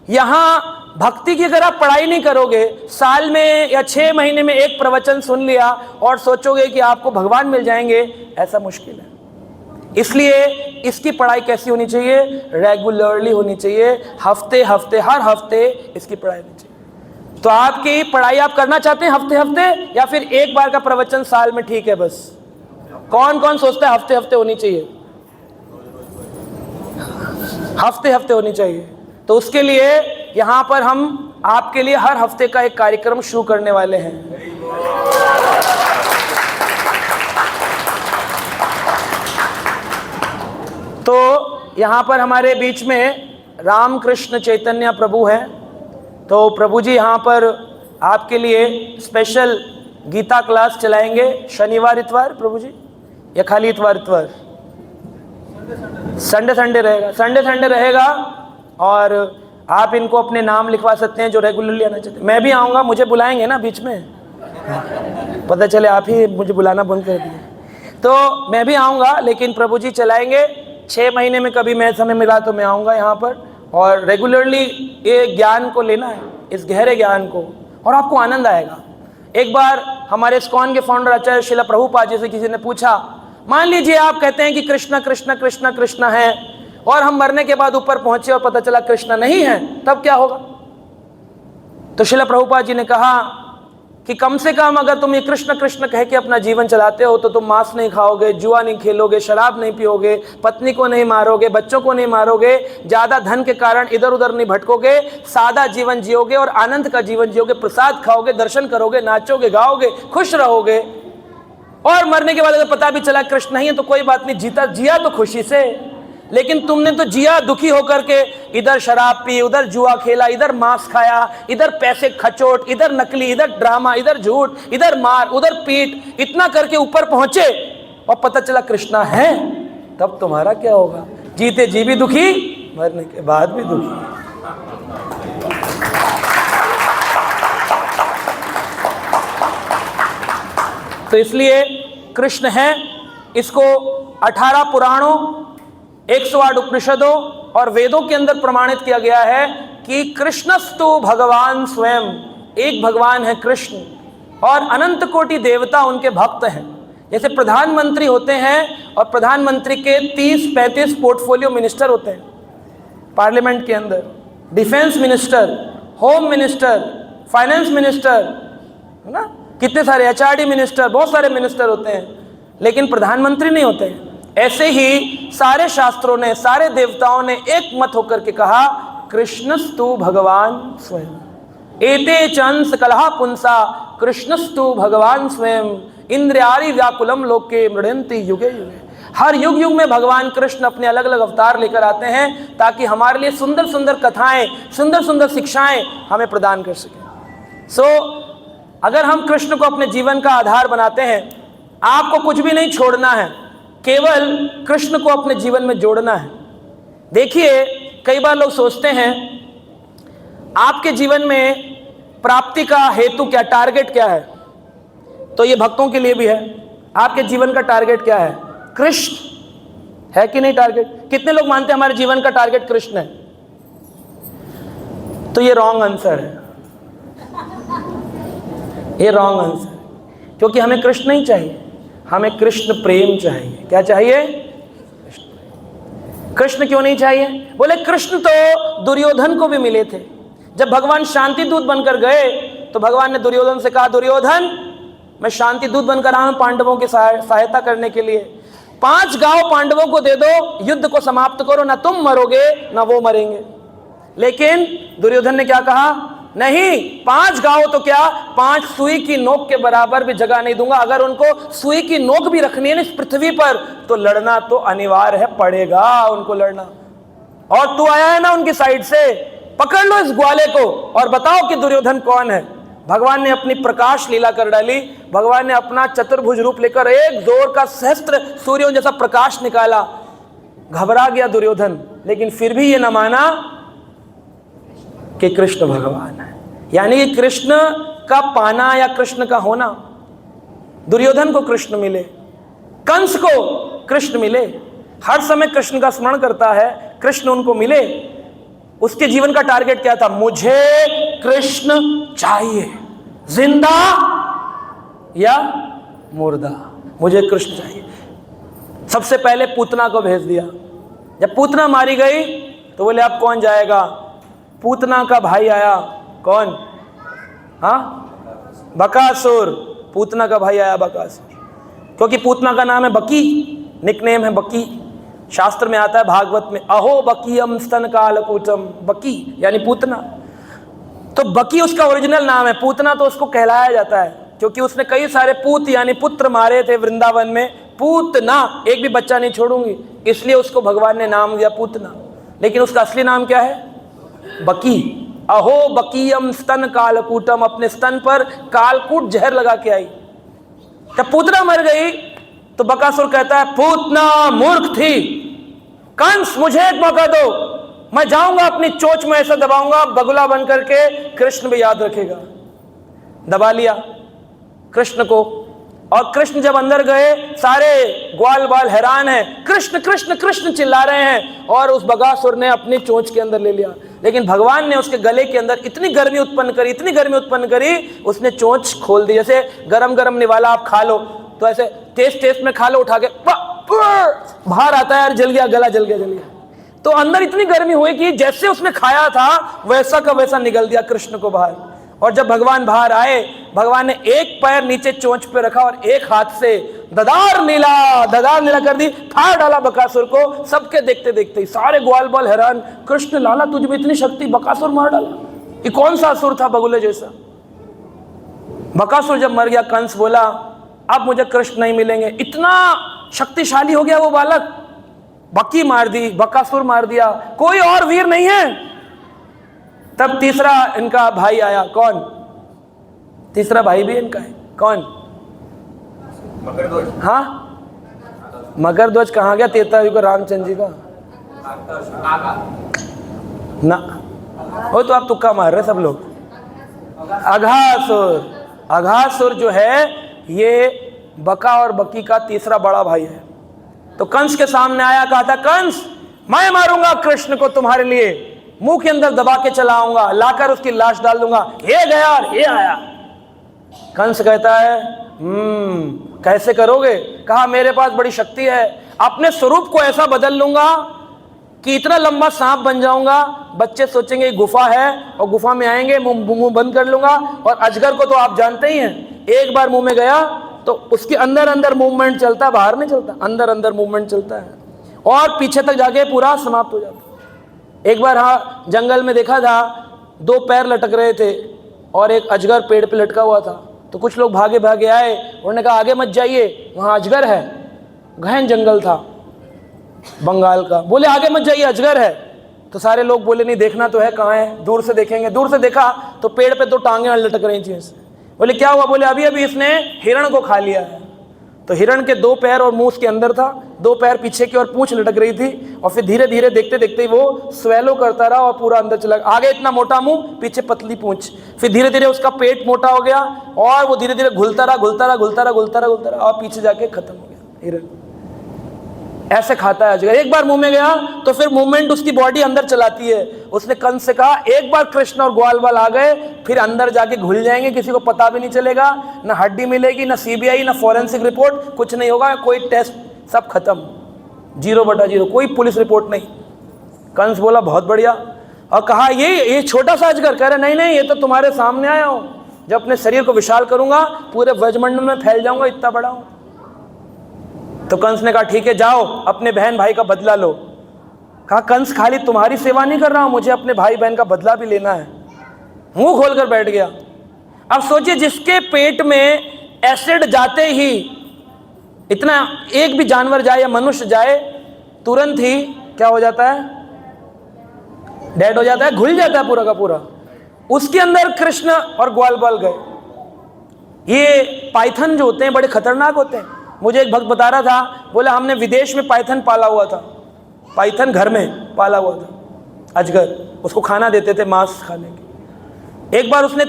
यहाँ भक्ति की अगर आप पढ़ाई नहीं करोगे, साल में या 6 महीने में एक प्रवचन सुन लिया और सोचोगे कि आपको भगवान मिल जाएंगे, ऐसा मुश्किल है। इसलिए इसकी पढ़ाई कैसी होनी चाहिए? रेगुलरली होनी चाहिए, हफ्ते हफ्ते, हर हफ्ते इसकी पढ़ाई होनी चाहिए। तो आपकी पढ़ाई आप करना चाहते हैं हफ्ते हफ्ते, या फिर एक बार का प्रवचन साल में ठीक है बस? कौन कौन सोचता है हफ्ते हफ्ते होनी चाहिए? हफ्ते हफ्ते होनी चाहिए। तो उसके लिए यहाँ पर हम आपके लिए हर हफ्ते का एक कार्यक्रम शुरू करने वाले हैं। तो यहाँ पर हमारे बीच में रामकृष्ण चैतन्य प्रभु हैं। तो प्रभु जी यहाँ पर आपके लिए स्पेशल गीता क्लास चलाएंगे शनिवार इतवार, प्रभु जी, या खाली इतवार इतवार? संडे रहेगा, संडे रहेगा। और आप इनको अपने नाम लिखवा सकते हैं जो रेगुलरली आना चाहते हैं। मैं भी आऊँगा, मुझे बुलाएंगे ना बीच में, पता चले आप ही मुझे बुलाना बंद कर दिए। तो मैं भी आऊँगा, लेकिन प्रभु जी चलाएंगे। 6 महीने में कभी मैं समय मिला तो मैं आऊँगा यहाँ पर, और रेगुलरली ये ज्ञान को लेना है, इस गहरे ज्ञान को, और आपको आनंद आएगा। एक बार हमारे इस्कॉन के फाउंडर आचार्य श्रील प्रभुपाद जी से किसी ने पूछा, मान लीजिए आप कहते हैं कि कृष्ण कृष्ण कृष्ण कृष्ण है, और हम मरने के बाद ऊपर पहुंचे और पता चला कृष्ण नहीं है, तब क्या होगा? तो श्रील प्रभुपाद जी ने कहा कि कम से कम अगर तुम ये कृष्ण कृष्ण कह के अपना जीवन चलाते हो तो तुम मांस नहीं खाओगे, जुआ नहीं खेलोगे, शराब नहीं पियोगे, पत्नी को नहीं मारोगे, बच्चों को नहीं मारोगे, ज़्यादा धन के कारण इधर उधर नहीं भटकोगे, सादा जीवन जियोगे और आनंद का जीवन जियोगे, प्रसाद खाओगे, दर्शन करोगे, नाचोगे, गाओगे, खुश रहोगे। और मरने के बाद अगर पता भी चला कृष्ण नहीं है तो कोई बात नहीं, जिया तो खुशी से। लेकिन तुमने तो जिया दुखी होकर के, इधर शराब पी, उधर जुआ खेला, इधर मांस खाया, इधर पैसे खचोट, इधर नकली, इधर ड्रामा, इधर झूठ, इधर मार, उधर पीट, इतना करके ऊपर पहुंचे और पता चला कृष्णा है, तब तुम्हारा क्या होगा? जीते जी भी दुखी, मरने के बाद भी दुखी। तो इसलिए कृष्ण है, इसको 18 पुराणों, 108 उपनिषदों और वेदों के अंदर प्रमाणित किया गया है कि कृष्णस्तु भगवान स्वयं, एक भगवान है कृष्ण, और अनंत कोटि देवता उनके भक्त हैं। जैसे प्रधानमंत्री होते हैं और प्रधानमंत्री के 30-35 पोर्टफोलियो मिनिस्टर होते हैं पार्लियामेंट के अंदर, defence minister, home minister, finance minister, है ना, कितने सारे एचआरडी मिनिस्टर, बहुत सारे मिनिस्टर होते हैं, लेकिन प्रधानमंत्री नहीं होते हैं। ऐसे ही सारे शास्त्रों ने, सारे देवताओं ने एक मत होकर के कहा कृष्णस्तु भगवान स्वयं। एते चंस कलहा पुंसा कृष्णस्तु भगवान स्वयं इंद्रियारि व्याकुलम लोके मृडयन्ति युगे युगे। हर युग युग में भगवान कृष्ण अपने अलग अलग अवतार लेकर आते हैं ताकि हमारे लिए सुंदर सुंदर कथाएं, सुंदर सुंदर शिक्षाएं हमें प्रदान कर सकें। सो अगर हम कृष्ण को अपने जीवन का आधार बनाते हैं, आपको कुछ भी नहीं छोड़ना है, केवल कृष्ण को अपने जीवन में जोड़ना है। देखिए, कई बार लोग सोचते हैं आपके जीवन में प्राप्ति का हेतु क्या, टारगेट क्या है। तो ये भक्तों के लिए भी है, आपके जीवन का टारगेट क्या है, कृष्ण है कि नहीं टारगेट। कितने लोग मानते हैं हमारे जीवन का टारगेट कृष्ण है? तो ये रॉन्ग आंसर है, ये रॉन्ग आंसर है, क्योंकि हमें कृष्ण नहीं चाहिए, हमें कृष्ण प्रेम चाहिए। क्या चाहिए? कृष्ण क्यों नहीं चाहिए? बोले कृष्ण तो दुर्योधन को भी मिले थे। जब भगवान शांति दूत बनकर गए तो भगवान ने दुर्योधन से कहा, दुर्योधन मैं शांति दूत बनकर आया हूं पांडवों की सहायता करने के लिए, 5 गांव पांडवों को दे दो, युद्ध को समाप्त करो, ना तुम मरोगे ना वो मरेंगे। लेकिन दुर्योधन ने क्या कहा, नहीं, 5 गांव तो क्या, 5 सुई की नोक के बराबर भी जगह नहीं दूंगा। अगर उनको सुई की नोक भी रखनी है ना इस पृथ्वी पर तो लड़ना तो अनिवार्य है, पड़ेगा उनको लड़ना। और तू आया है ना उनकी साइड से, पकड़ लो इस ग्वाले को और बताओ कि दुर्योधन कौन है। भगवान ने अपनी प्रकाश लीला कर डाली, भगवान ने अपना चतुर्भुज रूप लेकर एक जोर का सहस्त्र सूर्यों जैसा प्रकाश निकाला। घबरा गया दुर्योधन, लेकिन फिर भी ये न माना कि कृष्ण भगवान है। यानी कि कृष्ण का पाना या कृष्ण का होना, दुर्योधन को कृष्ण मिले, कंस को कृष्ण मिले, हर समय कृष्ण का स्मरण करता है, कृष्ण उनको मिले। उसके जीवन का टारगेट क्या था? मुझे कृष्ण चाहिए, जिंदा या मुर्दा, मुझे कृष्ण चाहिए। सबसे पहले पूतना को भेज दिया। जब पूतना मारी गई तो बोले अब कौन जाएगा? पूतना का भाई आया, कौन? हाँ, बकासुर। पूतना का भाई आया बकासुर, क्योंकि पूतना का नाम है बकी, निकनेम है बकी। शास्त्र में आता है भागवत में, अहो बकीयम स्तन कालकूटम, बकी यानी पूतना। तो बकी उसका ओरिजिनल नाम है, पूतना तो उसको कहलाया जाता है क्योंकि उसने कई सारे पूत यानी पुत्र मारे थे वृंदावन में। पूतना, एक भी बच्चा नहीं छोड़ूंगी, इसलिए उसको भगवान ने नाम दिया पूतना। लेकिन उसका असली नाम क्या है? बकी। अहो बकीयम स्तन कालकूटम, अपने स्तन पर कालकूट जहर लगा के आई। जब पूतना मर गई तो बकासुर कहता है पूतना मूर्ख थी, कंस मुझे एक मौका दो, मैं जाऊंगा अपनी चोंच में ऐसा दबाऊंगा बगुला बन करके, कृष्ण भी याद रखेगा। दबा लिया कृष्ण को, और कृष्ण जब अंदर गए सारे ग्वाल बाल हैरान हैं, कृष्ण कृष्ण कृष्ण चिल्ला रहे हैं, और उस बकासुर ने अपनी चोंच के अंदर ले लिया। लेकिन भगवान ने उसके गले के अंदर इतनी गर्मी उत्पन्न करी, इतनी गर्मी उत्पन्न करी, उसने चोंच खोल दी। जैसे गरम गरम निवाला आप खा लो तो ऐसे टेस्ट में खा लो उठा के, बाहर आता है यार, जल गया गला, जल गया। तो अंदर इतनी गर्मी हुई कि जैसे उसने खाया था वैसा का वैसा निकल दिया कृष्ण को बाहर। और जब भगवान बाहर आए, भगवान ने एक पैर नीचे चोंच पे रखा और एक हाथ से ददार नीला कर दी, फाड़ डाला बकासुर को। सबके देखते देखते ही सारे ग्वाल बाल हैरान, कृष्ण लाला तुझ में इतनी शक्ति, बकासुर मार डाला, ये कौन सा असुर था बगुले जैसा। बकासुर जब मर गया, कंस बोला अब मुझे कृष्ण नहीं मिलेंगे। इतना शक्तिशाली हो गया वो बालक, बकी मार दी, बकासुर मार दिया, कोई और वीर नहीं है। तब तीसरा इनका भाई आया, कौन? तीसरा भाई भी इनका है, कौन? मगरध्वज। हाँ, मगरध्वज कहाँ गया? त्रेतायुग रामचंद्र जी का ना, वो तो आप तुक्का मार रहे सब लोग। अघासुर, अघासुर जो है ये बका और बकी का तीसरा बड़ा भाई है। तो कंस के सामने आया, कहा था कंस मैं मारूंगा कृष्ण को तुम्हारे लिए, मुंह के अंदर दबा के चलाऊंगा, लाकर उसकी लाश डाल दूंगा। ये गया ये आया। कंस कहता है कैसे करोगे? कहा मेरे पास बड़ी शक्ति है, अपने स्वरूप को ऐसा बदल लूंगा कि इतना लंबा सांप बन जाऊंगा, बच्चे सोचेंगे गुफा है और गुफा में आएंगे, मुंह बंद कर लूंगा। और अजगर को तो आप जानते ही हैं, एक बार मुंह में गया तो उसके अंदर अंदर मूवमेंट चलता है, बाहर नहीं चलता, अंदर अंदर मूवमेंट चलता है और पीछे तक जाके पूरा समाप्त हो जाता है। एक बार हाँ जंगल में देखा था, 2 पैर लटक रहे थे और एक अजगर पेड़ पे लटका हुआ था। तो कुछ लोग भागे भागे आए, उन्होंने कहा आगे मत जाइए, वहाँ अजगर है। गहन जंगल था बंगाल का, बोले आगे मत जाइए अजगर है। तो सारे लोग बोले नहीं देखना तो है, कहाँ है, दूर से देखेंगे। दूर से देखा तो पेड़ पे 2 टांगें लटक रही थी ऐसे। बोले क्या हुआ? बोले अभी अभी इसने हिरण को खा लिया है। तो हिरण के 2 पैर और मुंह उसके अंदर था, 2 पैर पीछे की और पूंछ लटक रही थी। और फिर धीरे धीरे देखते देखते वो स्वेलो करता रहा और पूरा अंदर चला, आगे इतना मोटा मुंह, पीछे पतली पूंछ। फिर धीरे धीरे उसका पेट मोटा हो गया और वो धीरे धीरे घुलता रहा और पीछे जाके खत्म हो गया हिरण। ऐसे खाता है अजगर। एक बार मुंह में गया तो फिर मूवमेंट उसकी बॉडी अंदर चलाती है। उसने कंस से कहा एक बार कृष्ण और ग्वाल बाल आ गए फिर अंदर जाके घुल जाएंगे, किसी को पता भी नहीं चलेगा, ना हड्डी मिलेगी, ना सीबीआई, ना फॉरेंसिक रिपोर्ट, कुछ नहीं होगा, कोई टेस्ट, सब खत्म, 0/0, कोई पुलिस रिपोर्ट नहीं। कंस बोला बहुत बढ़िया। और कहा ये छोटा सा अजगर? कह रहे नहीं, ये तो तुम्हारे सामने आया हूं, जब अपने शरीर को विशाल करूंगा पूरे ब्रजमंडल में फैल जाऊंगा, इतना बड़ा हूं। तो कंस ने कहा ठीक है जाओ अपने बहन भाई का बदला लो। कहा कंस खाली तुम्हारी सेवा नहीं कर रहा हूं, मुझे अपने भाई बहन का बदला भी लेना है। मुंह खोलकर बैठ गया। अब सोचिए जिसके पेट में एसिड जाते ही, इतना एक भी जानवर जाए या मनुष्य जाए तुरंत ही क्या हो जाता है? डेड हो जाता है, घुल जाता है पूरा का पूरा। उसके अंदर कृष्ण और ग्वाल बाल गए। ये पाइथन जो होते हैं बड़े खतरनाक होते हैं। मुझे एक भक्त बता रहा था, बोले हमने विदेश में पाइथन पाला हुआ था, पाइथन घर में पाला हुआ था, अजगर, उसको खाना देते थे मांस खाने की। एक बार उसने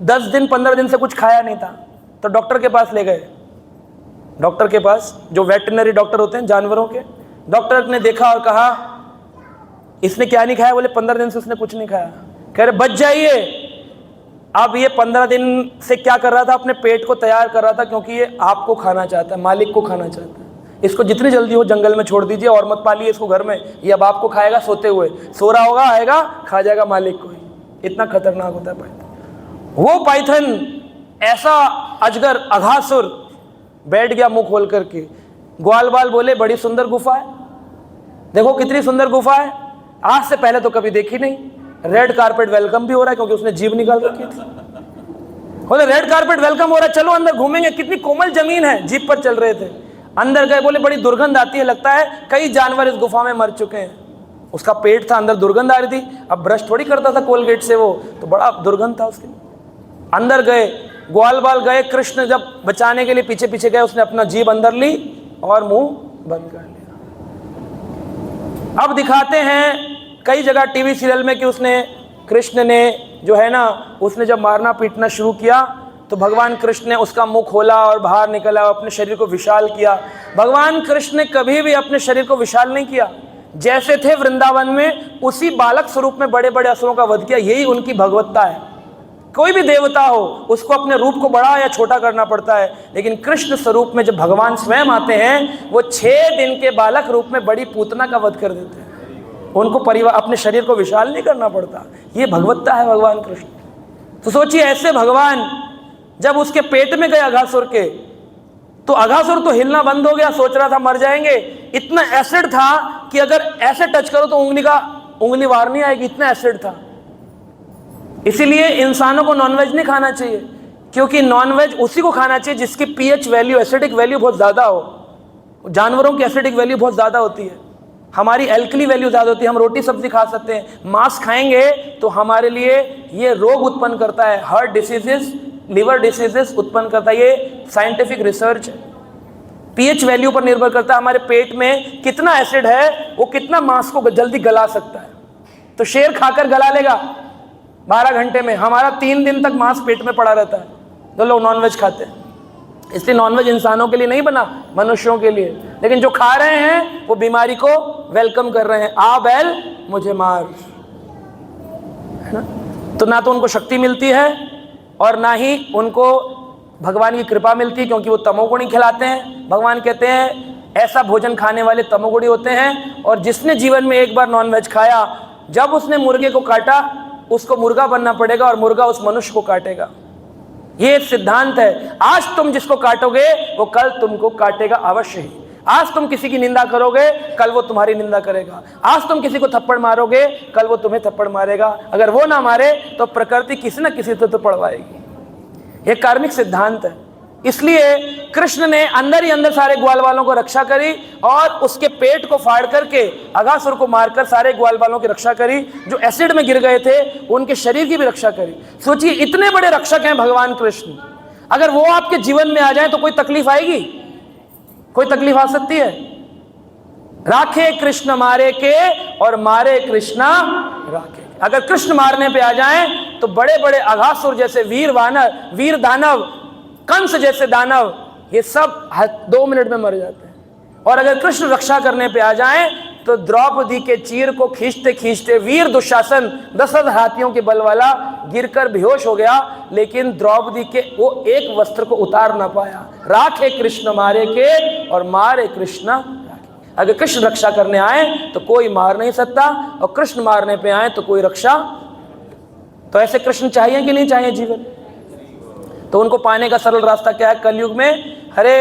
10 दिन 15 दिन से कुछ खाया नहीं था, तो डॉक्टर के पास ले गए, डॉक्टर के पास जो वेटरनरी डॉक्टर होते हैं जानवरों के। डॉक्टर ने देखा और कहा इसने क्या नहीं खाया? बोले 15 दिन से उसने कुछ नहीं खाया। कह रहे बच जाइए। अब ये 15 दिन से क्या कर रहा था? अपने पेट को तैयार कर रहा था, क्योंकि ये आपको खाना चाहता है, मालिक को खाना चाहता है। इसको जितनी जल्दी हो जंगल में छोड़ दीजिए और मत पालिए इसको घर में, ये अब आपको खाएगा सोते हुए, सो रहा होगा, आएगा खा जाएगा मालिक को ही। इतना खतरनाक होता है पाइथन। वो पाइथन ऐसा अजगर अघासुर बैठ गया मुंह खोल करके। ग्वाल बाल बोले बड़ी सुंदर गुफा है, देखो कितनी सुंदर गुफा है, आज से पहले तो कभी देखी नहीं। रेड कारपेट वेलकम भी हो रहा है क्योंकि उसने जीभ निकाल रखी थी। बोले रेड कारपेट वेलकम हो रहा है, चलो अंदर घूमेंगे, कितनी कोमल जमीन है। जीप पर चल रहे थे, अंदर गए, बोले बड़ी दुर्गंध आती है, लगता है कई जानवर इस गुफा में मर चुके हैं। उसका पेट था, अंदर दुर्गंध आ रही थी। अब ब्रश थोड़ी करता था कोलगेट से, वो तो बड़ा दुर्गंध था उसके। अंदर गए, ग्वाल बाल गए, कृष्ण जब बचाने के लिए पीछे पीछे गए, उसने अपना जीभ अंदर ली और मुंह बंद कर लिया। अब दिखाते हैं कई जगह टीवी सीरियल में कि उसने, कृष्ण ने जो है ना, उसने जब मारना पीटना शुरू किया तो भगवान कृष्ण ने उसका मुंह खोला और बाहर निकला और अपने शरीर को विशाल किया। भगवान कृष्ण ने कभी भी अपने शरीर को विशाल नहीं किया, जैसे थे वृंदावन में उसी बालक स्वरूप में बड़े बड़े असुरों का वध किया। यही उनकी भगवत्ता है। कोई भी देवता हो उसको अपने रूप को बड़ा या छोटा करना पड़ता है, लेकिन कृष्ण स्वरूप में जब भगवान स्वयं आते हैं वो 6 दिन के बालक रूप में बड़ी पूतना का वध कर देते हैं। उनको परिवार, अपने शरीर को विशाल नहीं करना पड़ता। ये भगवत्ता है भगवान कृष्ण। तो सोचिए ऐसे भगवान जब उसके पेट में गए अघासुर के, तो अघासुर तो हिलना बंद हो गया, सोच रहा था मर जाएंगे। इतना एसिड था कि अगर ऐसे टच करो तो उंगली वार नहीं आएगी, इतना एसिड था। इसीलिए इंसानों को नॉनवेज नहीं खाना चाहिए, क्योंकि नॉनवेज उसी को खाना चाहिए जिसकी पीएच वैल्यू, एसिडिक वैल्यू बहुत ज़्यादा हो। जानवरों की एसिडिक वैल्यू बहुत ज़्यादा होती है, हमारी एल्कली वैल्यू ज़्यादा होती है। हम रोटी सब्जी खा सकते हैं, मांस खाएंगे तो हमारे लिए ये रोग उत्पन्न करता है, हार्ट डिसीजेस, लिवर डिसीजेस उत्पन्न करता है। ये साइंटिफिक रिसर्च है। पीएच वैल्यू पर निर्भर करता है हमारे पेट में कितना एसिड है, वो कितना मांस को जल्दी गला सकता है। तो शेर खाकर गला लेगा 12 घंटे में, हमारा 3 दिन तक मांस पेट में पड़ा रहता है। जो लोग नॉनवेज खाते हैं, इसलिए नॉनवेज इंसानों के लिए नहीं बना, मनुष्यों के लिए। लेकिन जो खा रहे हैं वो बीमारी को वेलकम कर रहे हैं, आ बैल मुझे मार, है ना। तो ना तो उनको शक्ति मिलती है और ना ही उनको भगवान की कृपा मिलती है, क्योंकि वो तमोगुणी खिलाते हैं। भगवान कहते हैं ऐसा भोजन खाने वाले तमोगुणी होते हैं। और जिसने जीवन में एक बार नॉनवेज खाया, जब उसने मुर्गे को काटा, उसको मुर्गा बनना पड़ेगा और मुर्गा उस मनुष्य को काटेगा। ये एक सिद्धांत है। आज तुम जिसको काटोगे वो कल तुमको काटेगा अवश्य ही। आज तुम किसी की निंदा करोगे, कल वो तुम्हारी निंदा करेगा। आज तुम किसी को थप्पड़ मारोगे, कल वो तुम्हें थप्पड़ मारेगा। अगर वो ना मारे तो प्रकृति किसी न किसी तो पड़वाएगी। ये कार्मिक सिद्धांत है। इसलिए कृष्ण ने अंदर ही अंदर सारे ग्वाल वालों को रक्षा करी और उसके पेट को फाड़ करके अगासुर को मारकर सारे ग्वाल वालों की रक्षा करी। जो एसिड में गिर गए थे उनके शरीर की भी रक्षा करी। सोचिए, इतने बड़े रक्षक हैं भगवान कृष्ण। अगर वो आपके जीवन में आ जाए तो कोई तकलीफ आएगी? कोई तकलीफ आ सकती है? राखे कृष्ण मारे के और मारे कृष्णा राखे। अगर कृष्ण मारने पे आ जाए तो बड़े बड़े अघासुर जैसे वीर वानर, वीर दानव, कंस जैसे दानव, ये सब 2 मिनट में मर जाते हैं। और अगर कृष्ण रक्षा करने पे आ जाए तो द्रौपदी के चीर को खींचते खींचते वीर दुशासन 10 हाथियों के बल वाला गिरकर बेहोश हो गया, लेकिन द्रौपदी के वो एक वस्त्र को उतार ना पाया। राखे कृष्ण मारे के और मारे कृष्ण राखे। अगर कृष्ण रक्षा करने आए तो कोई मार नहीं सकता, और कृष्ण मारने पे आए तो कोई रक्षा। तो ऐसे कृष्ण चाहिए कि नहीं चाहिए जीवन? तो उनको पाने का सरल रास्ता क्या है कलयुग में? हरे